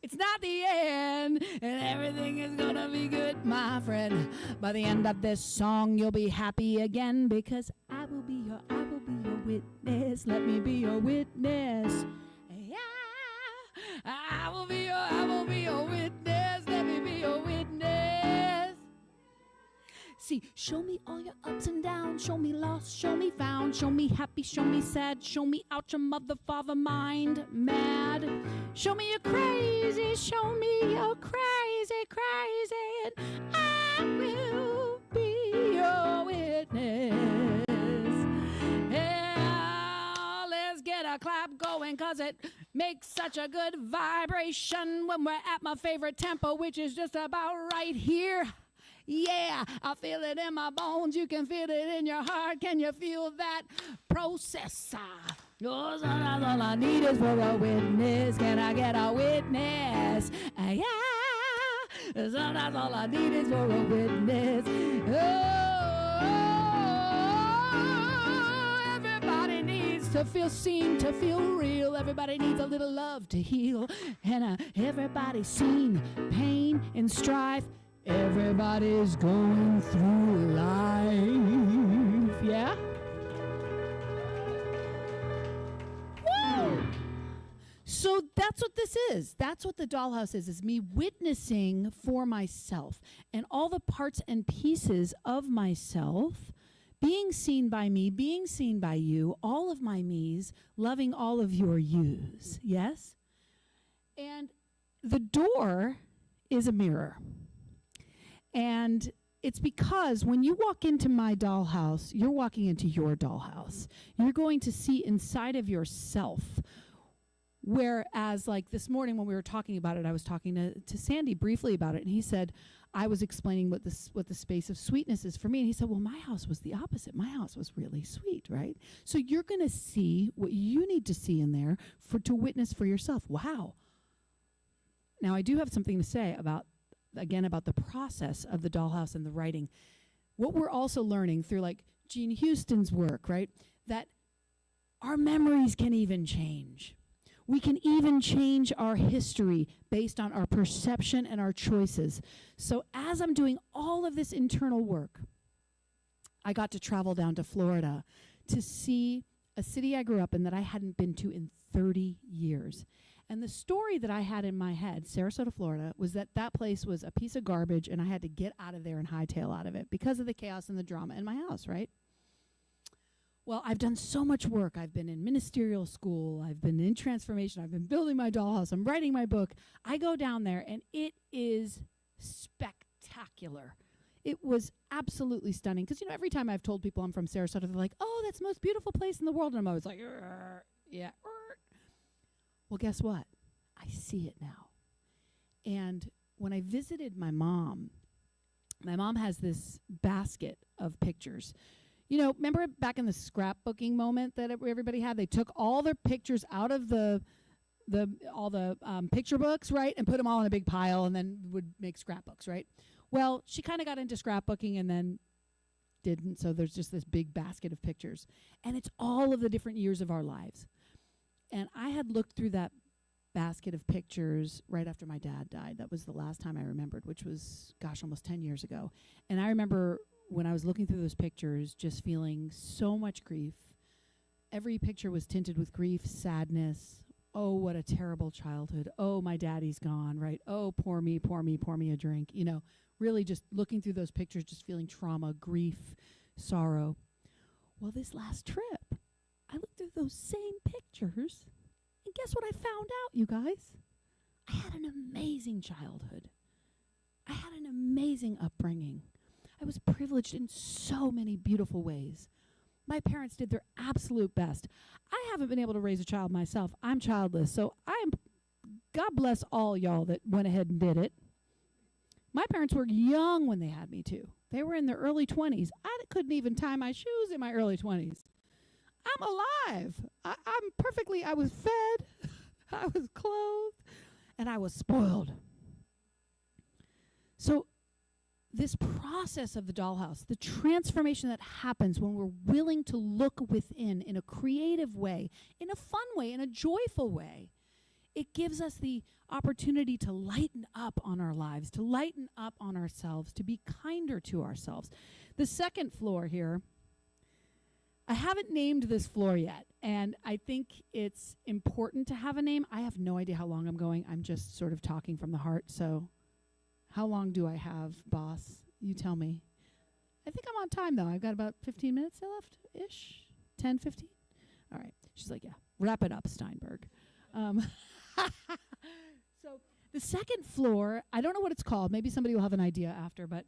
it's not the end. And everything is gonna be good, my friend. By the end of this song, you'll be happy again, because I will be your witness. Let me be your witness. Yeah, I will be your witness. Let me be your witness. See, show me all your ups and downs. Show me lost, show me found. Show me happy, show me sad. Show me out your mother, father, mind mad. Show me you're crazy. Show me you're crazy, crazy. And I will be your witness. Yeah, let's get a clap going, 'cause it makes such a good vibration when we're at my favorite tempo, which is just about right here. Yeah, I feel it in my bones. You can feel it in your heart. Can you feel that process? Oh, sometimes all I need is for a witness. Can I get a witness? Yeah, sometimes all I need is for a witness. Oh, everybody needs to feel seen, to feel real. Everybody needs a little love to heal. And everybody's seen pain and strife. Everybody's going through life. Yeah? Woo! So that's what this is. That's what the dollhouse is me witnessing for myself and all the parts and pieces of myself being seen by me, being seen by you, all of my me's, loving all of your yous. Yes? And the door is a mirror. And it's because when you walk into my dollhouse, you're walking into your dollhouse. You're going to see inside of yourself. Whereas, like this morning when we were talking about it, I was talking to Sandy briefly about it, and he said, I was explaining what the space of sweetness is for me. And he said, well, my house was the opposite. My house was really sweet, right? So you're going to see what you need to see in there to witness for yourself. Wow. Now, I do have something to say about the process of the dollhouse and the writing. What we're also learning through like Jean Houston's work, right? That our memories can even change. We can even change our history based on our perception and our choices. So as I'm doing all of this internal work, I got to travel down to Florida to see a city I grew up in that I hadn't been to in 30 years. And the story that I had in my head, Sarasota, Florida, was that place was a piece of garbage and I had to get out of there and hightail out of it because of the chaos and the drama in my house, right? Well, I've done so much work. I've been in ministerial school. I've been in transformation. I've been building my dollhouse. I'm writing my book. I go down there and it is spectacular. It was absolutely stunning. Because, every time I've told people I'm from Sarasota, they're like, oh, that's the most beautiful place in the world. And I'm always like, yeah. Well, guess what? I see it now. And when I visited my mom has this basket of pictures. Remember back in the scrapbooking moment that everybody had? They took all their pictures out of all the picture books, right, and put them all in a big pile and then would make scrapbooks, right? Well, she kind of got into scrapbooking and then didn't, so there's just this big basket of pictures. And it's all of the different years of our lives. And I had looked through that basket of pictures right after my dad died. That was the last time I remembered, which was, almost 10 years ago. And I remember when I was looking through those pictures, just feeling so much grief. Every picture was tinted with grief, sadness. Oh, what a terrible childhood. Oh, my daddy's gone, right? Oh, pour me a drink. Really just looking through those pictures, just feeling trauma, grief, sorrow. Well, this last trip, I looked through those same pictures, and guess what I found out, you guys? I had an amazing childhood. I had an amazing upbringing. I was privileged in so many beautiful ways. My parents did their absolute best. I haven't been able to raise a child myself. I'm childless, so God bless all y'all that went ahead and did it. My parents were young when they had me too. They were in their early 20s. I couldn't even tie my shoes in my early 20s. I'm alive. I was fed, I was clothed, and I was spoiled. So this process of the dollhouse, the transformation that happens when we're willing to look within in a creative way, in a fun way, in a joyful way, it gives us the opportunity to lighten up on our lives, to lighten up on ourselves, to be kinder to ourselves. The second floor here, I haven't named this floor yet, and I think it's important to have a name. I have no idea how long I'm going. I'm just sort of talking from the heart, so how long do I have, boss? You tell me. I think I'm on time, though. I've got about 15 minutes left-ish, 10, 15? All right. She's like, yeah, wrap it up, Steinberg. So the second floor, I don't know what it's called. Maybe somebody will have an idea after, but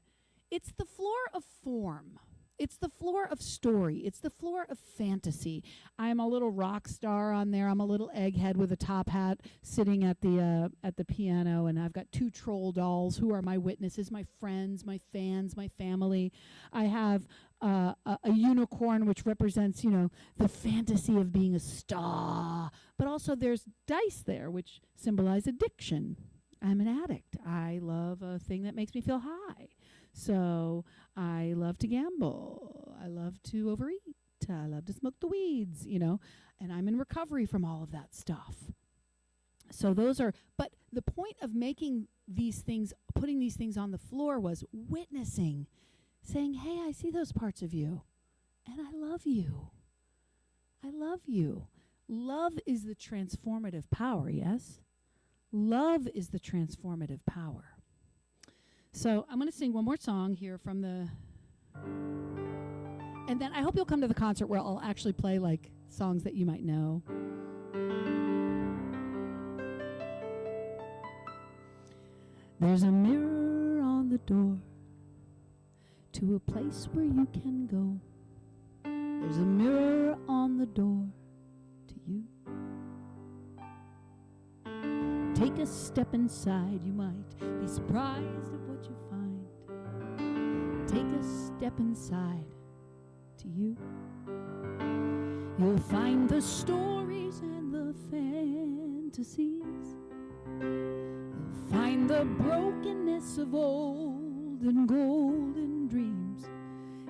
it's the floor of form. It's the floor of story. It's the floor of fantasy. I'm a little rock star on there. I'm a little egghead with a top hat sitting at the piano, and I've got 2 troll dolls who are my witnesses, my friends, my fans, my family. I have a unicorn, which represents, the fantasy of being a star. But also there's dice there, which symbolize addiction. I'm an addict. I love a thing that makes me feel high. So I love to gamble. I love to overeat. I love to smoke the weeds, and I'm in recovery from all of that stuff. So but the point of making these things, putting these things on the floor was witnessing, saying, hey, I see those parts of you, and I love you. I love you. Love is the transformative power, yes? Love is the transformative power. So I'm going to sing one more song here from and then I hope you'll come to the concert where I'll actually play songs that you might know. There's a mirror on the door to a place where you can go. There's a mirror on the door to you. Take a step inside, you might be surprised at what you find. Take a step inside to you. You'll find the stories and the fantasies. You'll find the brokenness of old and golden dreams.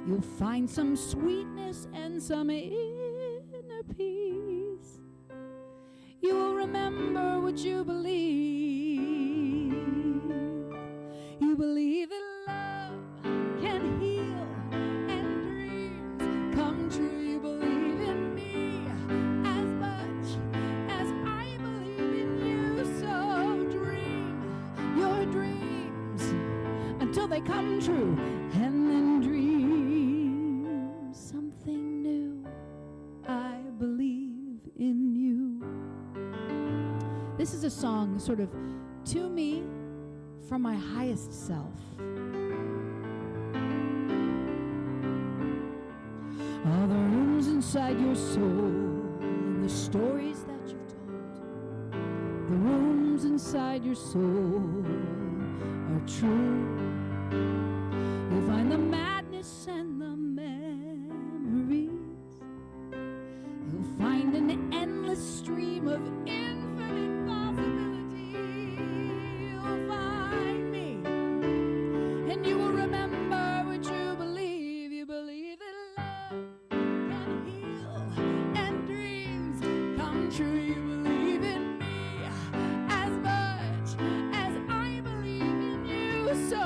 You'll find some sweetness and some inner peace. You will remember what you believe. You believe that love can heal and dreams come true. You believe in me as much as I believe in you. So dream your dreams until they come true, and then dream something new. I believe in you. This is a song sort of to me from my highest self. All the rooms inside your soul and the stories that you've told, the rooms inside your soul are true. You'll find the madness and the memories. You'll find an endless stream of infinite possibility. You'll find me, and you will remember what you believe. You believe that love can heal and dreams come true. You believe in me as much as I believe in you. So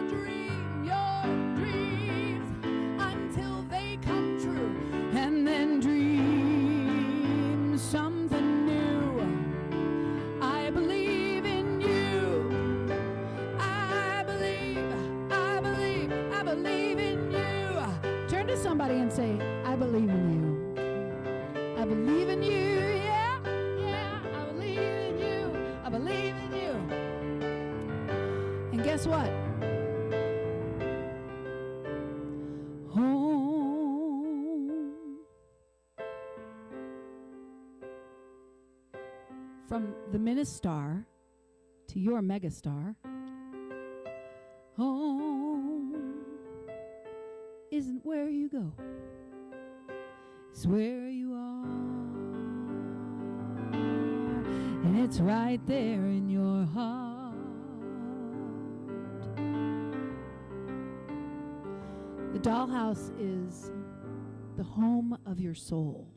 dream your dreams until they come true, and then dream something new. I believe in you. I believe in you. Turn to somebody and say, I believe in you. I believe in you. Yeah, I believe in you. I believe in you. And guess what? Home From the ministar to your megastar, home isn't where you go, it's where you are. And it's right there in your heart. The dollhouse is the home of your soul.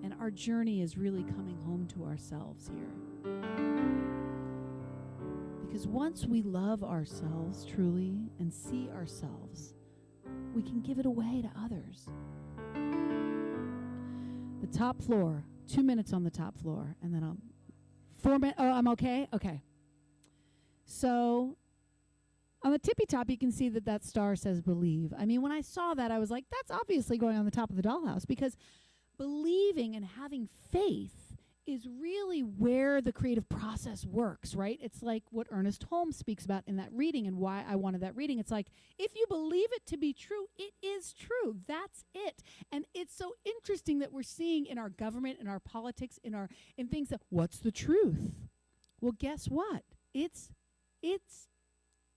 And our journey is really coming home to ourselves here. Because once we love ourselves truly and see ourselves, we can give it away to others. The top floor, 2 minutes on the top floor, and then 4 minutes. Oh, I'm okay? Okay. So on the tippy top, you can see that star says believe. I mean, when I saw that, I was like, that's obviously going on the top of the dollhouse, because believing and having faith is really where the creative process works, right? It's like what Ernest Holmes speaks about in that reading, and why I wanted that reading. It's like, if you believe it to be true, it is true. That's it. And it's so interesting that we're seeing in our government, in our politics, in things that, what's the truth? Well, guess what? It's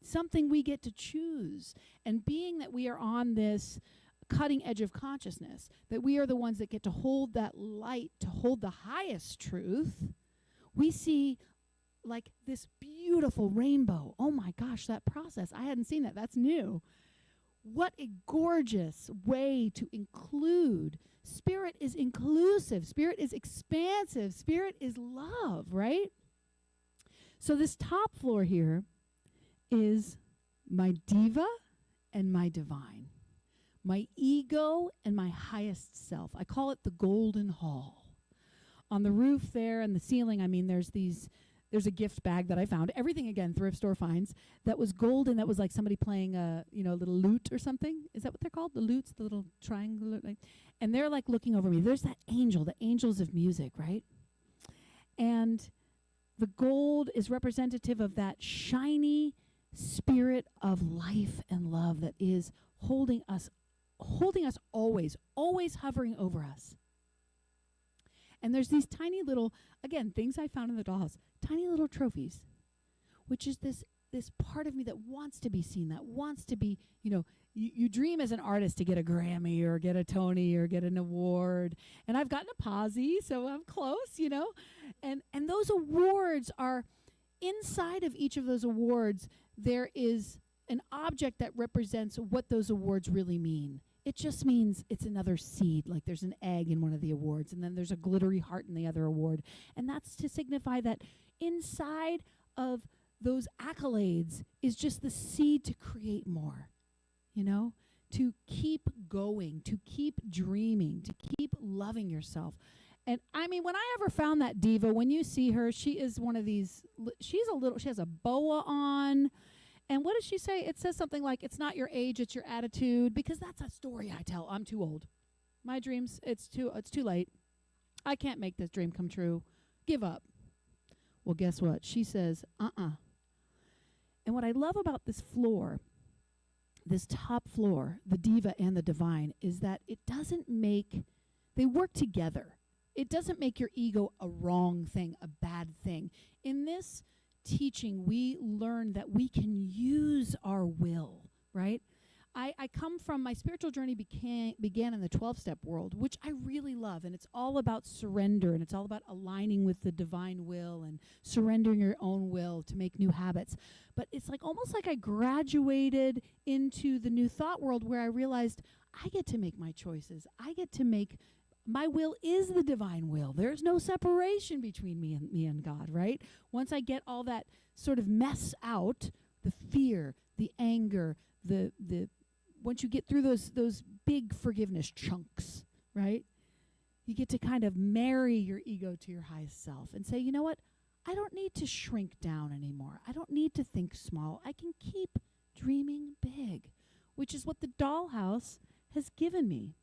something we get to choose. And being that we are on this cutting edge of consciousness, that we are the ones that get to hold that light, to hold the highest truth, we see like this beautiful rainbow. Oh my gosh, that process. I hadn't seen that. That's new. What a gorgeous way to include. Spirit is inclusive. Spirit is expansive. Spirit is love, right? So this top floor here is my diva and my divine. My ego and my highest self. I call it the golden hall. On the roof there and the ceiling, I mean, there's a gift bag that I found. Everything, again, thrift store finds. That was golden. That was like somebody playing a little lute or something. Is that what they're called? The lutes, the little triangle. And they're like looking over me. There's that angel, the angels of music, right? And the gold is representative of that shiny spirit of life and love that is holding us always hovering over us. And there's these tiny little, again, things I found in the dollhouse, tiny little trophies, which is this part of me that wants to be seen, that wants to be, you dream as an artist to get a Grammy or get a Tony or get an award. And I've gotten a Posy, so I'm close, And those awards are, inside of each of those awards, there is an object that represents what those awards really mean. It just means it's another seed, like there's an egg in one of the awards, and then there's a glittery heart in the other award. And that's to signify that inside of those accolades is just the seed to create more, to keep going, to keep dreaming, to keep loving yourself. And I mean, when I ever found that diva, when you see her, she is one of these, she has a boa on. And what does she say? It says something like, it's not your age, it's your attitude, because that's a story I tell. I'm too old. My dreams, it's too late. I can't make this dream come true. Give up. Well, guess what? She says, And what I love about this floor, this top floor, the diva and the divine, is that it doesn't they work together. It doesn't make your ego a wrong thing, a bad thing. In this teaching, we learn that we can use our will, right? I come from, my spiritual journey began in the 12-step world, which I really love, and it's all about surrender, and it's all about aligning with the divine will and surrendering your own will to make new habits. But it's like almost like I graduated into the new thought world, where I realized I get to make my choices. My will is the divine will. There's no separation between me and God, right? Once I get all that sort of mess out, the fear, the anger, once you get through those big forgiveness chunks, right? You get to kind of marry your ego to your highest self and say, you know what? I don't need to shrink down anymore. I don't need to think small. I can keep dreaming big, which is what the dollhouse has given me.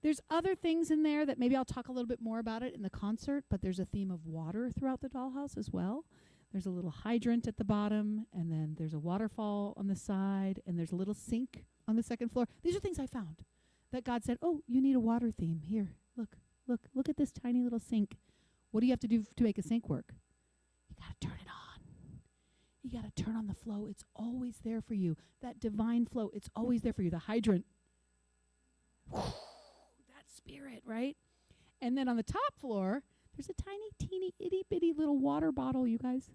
There's other things in there that maybe I'll talk a little bit more about it in the concert, but there's a theme of water throughout the dollhouse as well. There's a little hydrant at the bottom, and then there's a waterfall on the side, and there's a little sink on the second floor. These are things I found that God said, oh, you need a water theme. Here, look at this tiny little sink. What do you have to do to make a sink work? You got to turn it on. You got to turn on the flow. It's always there for you. That divine flow, it's always there for you. The hydrant, that spirit, right? And then on the top floor, there's a tiny, teeny, itty bitty little water bottle, you guys,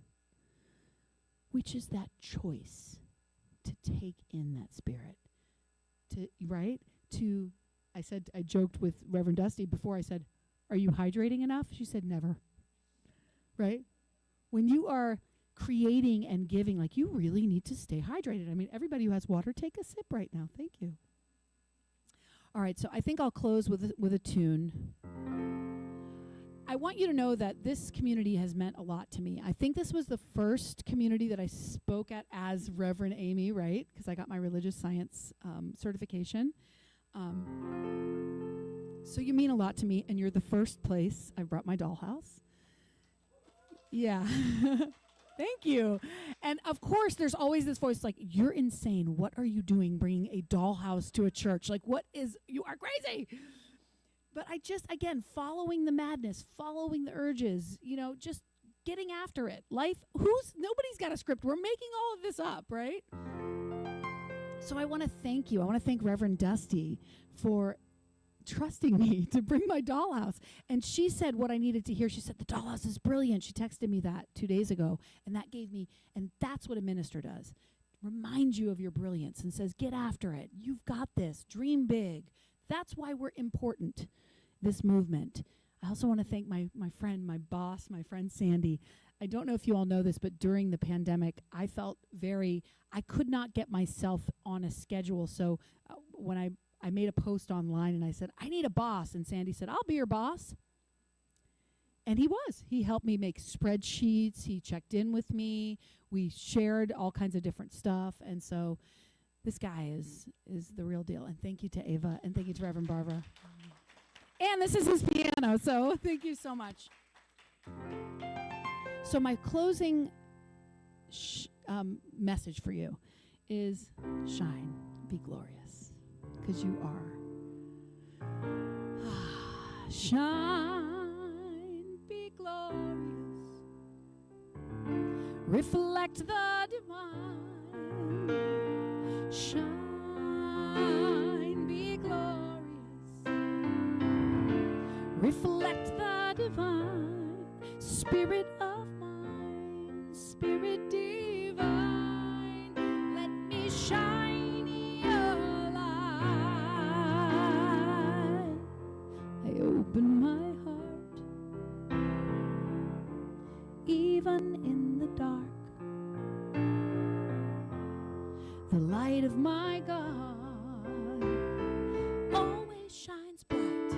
which is that choice to take in that spirit. I joked with Reverend Dusty before. I said, "Are you hydrating enough?" She said, "Never." Right? When you are creating and giving, like, you really need to stay hydrated. I mean, everybody who has water, take a sip right now. Thank you. All right, so I think I'll close with a tune. I want you to know that this community has meant a lot to me. I think this was the first community that I spoke at as Reverend Amy, right? Because I got my religious science certification. So you mean a lot to me, and you're the first place I brought my dollhouse. Yeah. Thank you. And of course, there's always this voice like, "You're insane. What are you doing bringing a dollhouse to a church? Like, you are crazy." But I just, again, following the madness, following the urges, just getting after it. Nobody's got a script. We're making all of this up, right? So I want to thank you. I want to thank Reverend Dusty for trusting me to bring my dollhouse. And she said what I needed to hear. She said, "The dollhouse is brilliant." She texted me that 2 days ago. And that's what a minister does. Reminds you of your brilliance and says, get after it. You've got this. Dream big. That's why we're important, this movement. I also want to thank my friend, my boss, my friend Sandy. I don't know if you all know this, but during the pandemic, I felt I could not get myself on a schedule. So when I made a post online and I said, "I need a boss," and Sandy said, "I'll be your boss." And he was. He helped me make spreadsheets. He checked in with me. We shared all kinds of different stuff. And so this guy is the real deal. And thank you to Ava, and thank you to Reverend Barbara. And this is his piano, so thank you so much. So my closing message for you is shine, be glorious, because you are. Shine, be glorious, reflect the divine. Shine, be glorious, reflect the divine. Spirit of mine, Spirit divine, let me shine your light. I open my heart, even in the dark. The light of my God always shines bright,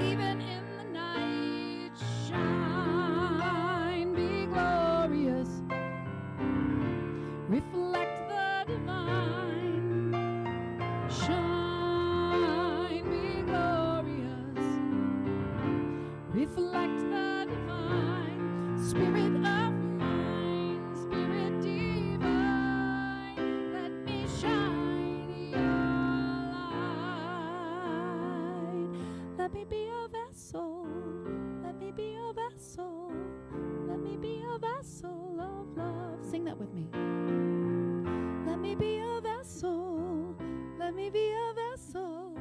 even in the night. Shine, be glorious, reflect the divine. Shine, be glorious, reflect the divine. Spirit of mine, Spirit divine, let me shine your light. Let me be a vessel, let me be a vessel, let me be a vessel of love. Sing that with me. Let me be a vessel, let me be a vessel,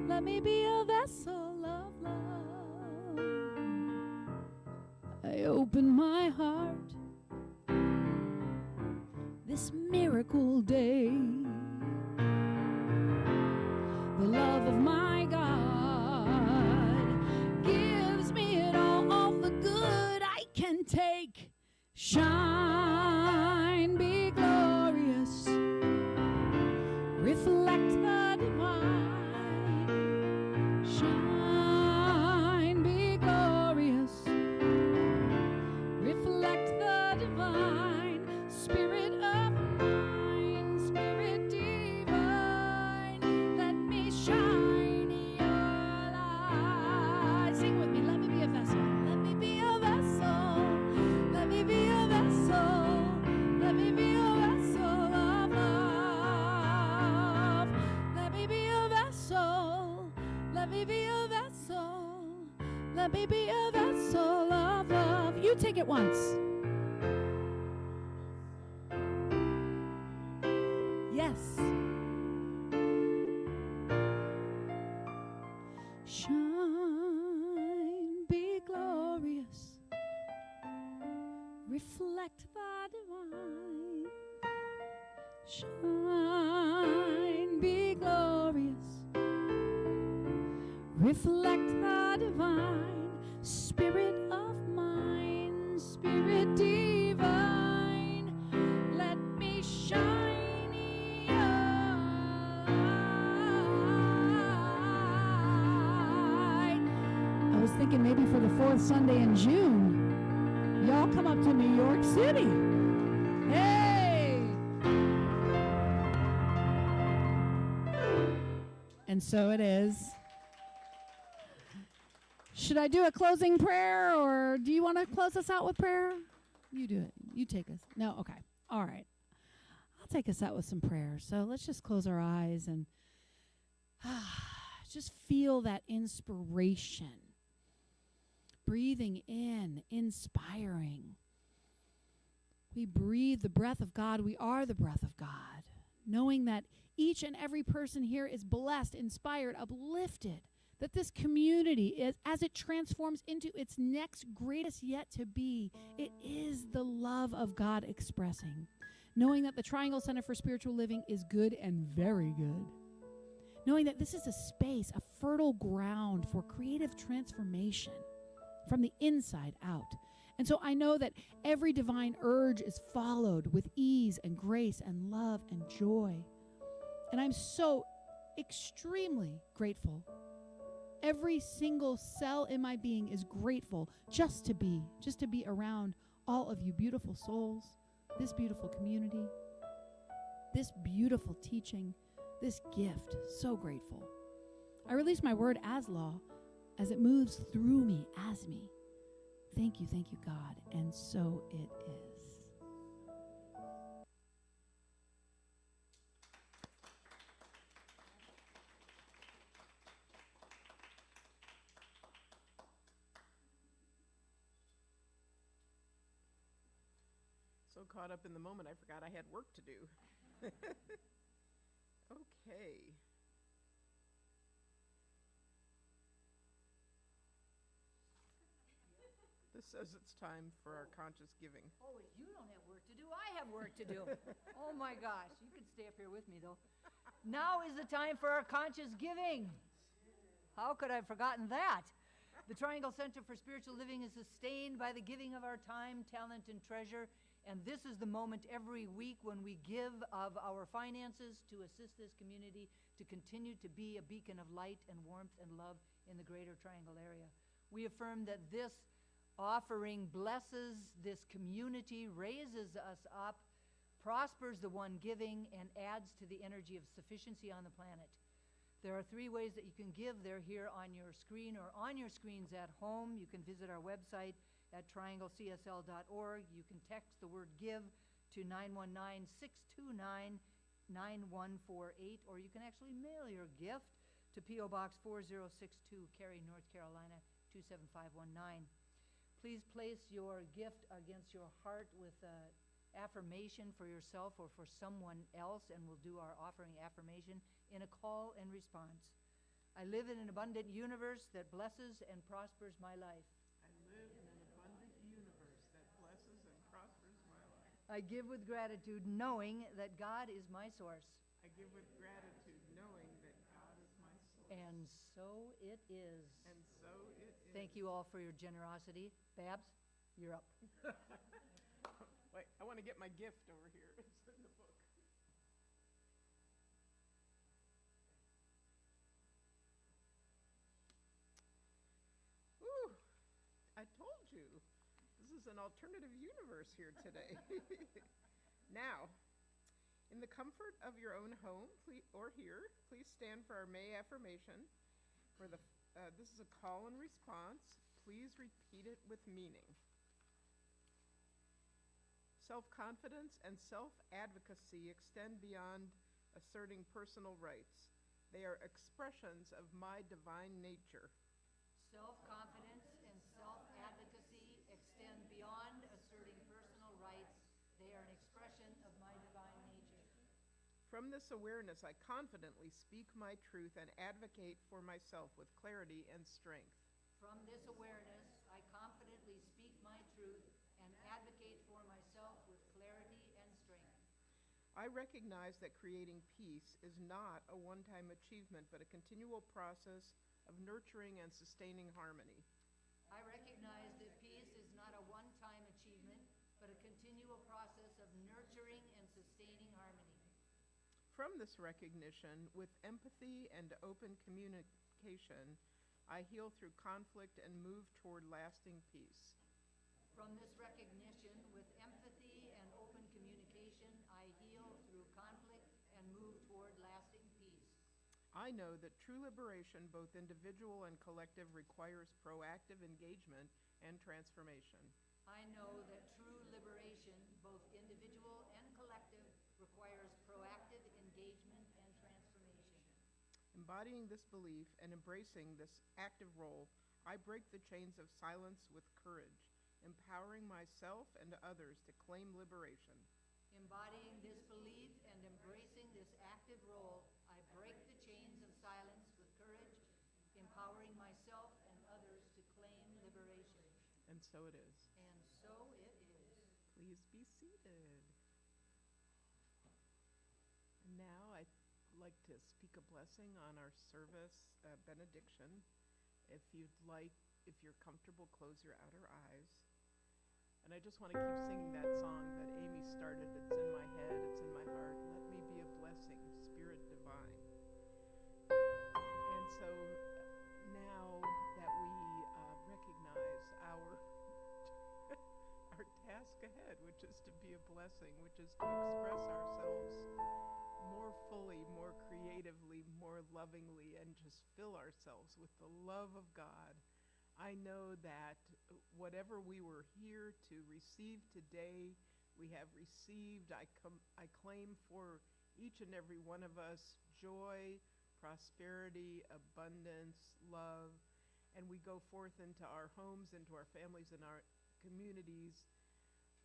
let me be a vessel of love. I open my heart this miracle day. The love of my God gives me it all the good I can take. Shine, be glorious, reflect the divine. Shine, be glorious, reflect the divine. Spirit of mine, Spirit divine, let me shine your light. Sing with me, let me be a vessel, let me be a vessel, let me be a vessel, let me be a vessel of love. Let me be a vessel, let me be a vessel, let me be a vessel of You take it once. Yes. Shine, be glorious, reflect the divine. Shine, be glorious, reflect the divine. Spirit of mine, Spirit divine, let me shine your light. I was thinking maybe for the fourth Sunday in June, y'all come up to New York City. Hey! And so it is. Should I do a closing prayer, or do you want to close us out with prayer? You do it. You take us. No? Okay. All right. I'll take us out with some prayer. So let's just close our eyes and just feel that inspiration. Breathing in, inspiring. We breathe the breath of God. We are the breath of God. Knowing that each and every person here is blessed, inspired, uplifted. That this community is, as it transforms into its next greatest yet to be, it is the love of God expressing. Knowing that the Triangle Center for Spiritual Living is good and very good. Knowing that this is a space, a fertile ground for creative transformation from the inside out. And so I know that every divine urge is followed with ease and grace and love and joy. And I'm so extremely grateful. Every single cell in my being is grateful just to be around all of you beautiful souls, this beautiful community, this beautiful teaching, this gift. So grateful. I release my word as law as it moves through me as me. Thank you, God. And so it is. So caught up in the moment, I forgot I had work to do. Okay. This says it's time for our conscious giving. Oh, you don't have work to do. I have work to do. Oh, my gosh. You can stay up here with me, though. Now is the time for our conscious giving. How could I have forgotten that? The Triangle Center for Spiritual Living is sustained by the giving of our time, talent, and treasure. And this is the moment every week when we give of our finances to assist this community to continue to be a beacon of light and warmth and love in the greater Triangle area. We affirm that this offering blesses this community, raises us up, prospers the one giving, and adds to the energy of sufficiency on the planet. There are 3 ways that you can give. They're here on your screen or on your screens at home. You can visit our website at trianglecsl.org. You can text the word give to 919-629-9148, or you can actually mail your gift to PO Box 4062, Cary, North Carolina 27519. Please place your gift against your heart with affirmation for yourself or for someone else, and we'll do our offering affirmation in a call and response. I live in an abundant universe that blesses and prospers my life. I live in an abundant universe that blesses and prospers my life. I give with gratitude, knowing that God is my source. I give with gratitude, knowing that God is my source. And so it is. And so it is. Thank you all for your generosity. Babs, you're up. Wait, I want to get my gift over here. It's in the book. Ooh, I told you. This is an alternative universe here today. Now, in the comfort of your own home or here, please stand for our May affirmation. This is a call and response. Please repeat it with meaning. Self-confidence and self-advocacy extend beyond asserting personal rights. They are expressions of my divine nature. Self-confidence and self-advocacy extend beyond From this awareness, I confidently speak my truth and advocate for myself with clarity and strength. From this awareness, I confidently speak my truth and advocate for myself with clarity and strength. I recognize that creating peace is not a one-time achievement, but a continual process of nurturing and sustaining harmony. I recognize that peace is not a one-time achievement, but a continual process of nurturing and sustaining harmony. From this recognition, with empathy and open communication, I heal through conflict and move toward lasting peace. From this recognition, with empathy and open communication, I heal through conflict and move toward lasting peace. I know that true liberation, both individual and collective, requires proactive engagement and transformation. I know that true liberation, both individual and collective, requires proactive engagement and transformation. Embodying this belief and embracing this active role, I break the chains of silence with courage, empowering myself and others to claim liberation. Embodying this belief and embracing this active role, I break the chains of silence with courage, empowering myself and others to claim liberation. And so it is. And so it is. Please be seated. And now I'd like to speak a blessing on our service benediction. If you'd like, if you're comfortable, close your outer eyes. And I just want to keep singing that song that Amy started. It's in my head, it's in my heart. Let me be a blessing, Spirit divine. And so now that we recognize our task ahead, which is to be a blessing, which is to express ourselves more fully, more creatively, more lovingly, and just fill ourselves with the love of God. I know that whatever we were here to receive today, we have received. I claim for each and every one of us joy, prosperity, abundance, love, and we go forth into our homes, into our families, and our communities,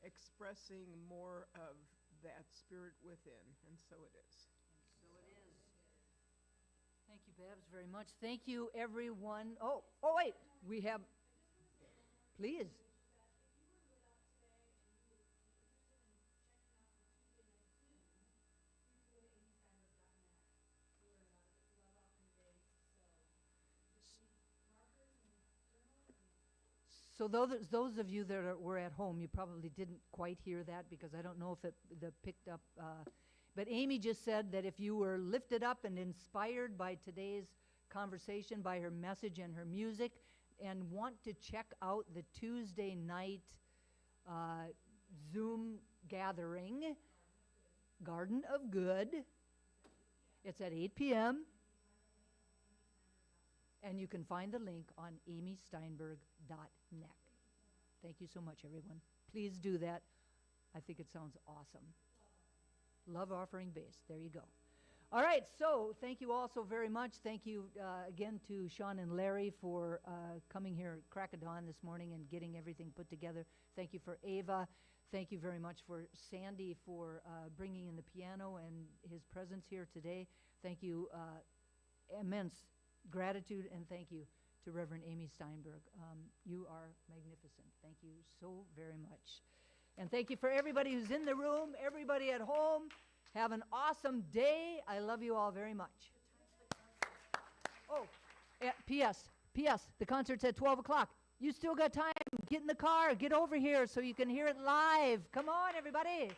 expressing more of that spirit within, and so it is. And so it is. Thank you, Babs, very much. Thank you, everyone. Oh, wait, we have, please. So those of you that were at home, you probably didn't quite hear that because I don't know if it picked up. But Amy just said that if you were lifted up and inspired by today's conversation, by her message and her music, and want to check out the Tuesday night Zoom gathering, Garden of Good, it's at 8 p.m., and you can find the link on amysteinberg.net. Thank you so much, everyone. Please do that. I think it sounds awesome. Love offering base. There you go. All right, so thank you all so very much. Thank you again to Sean and Larry for coming here at crack of dawn this morning and getting everything put together. Thank you for Ava. Thank you very much for Sandy for bringing in the piano and his presence here today. Thank you, immense gratitude, and thank you to Reverend Amy Steinberg. You are magnificent. Thank you so very much. And thank you for everybody who's in the room, everybody at home. Have an awesome day. I love you all very much. Oh, P.S., the concert's at 12 o'clock. You still got time. Get in the car. Get over here so you can hear it live. Come on, everybody.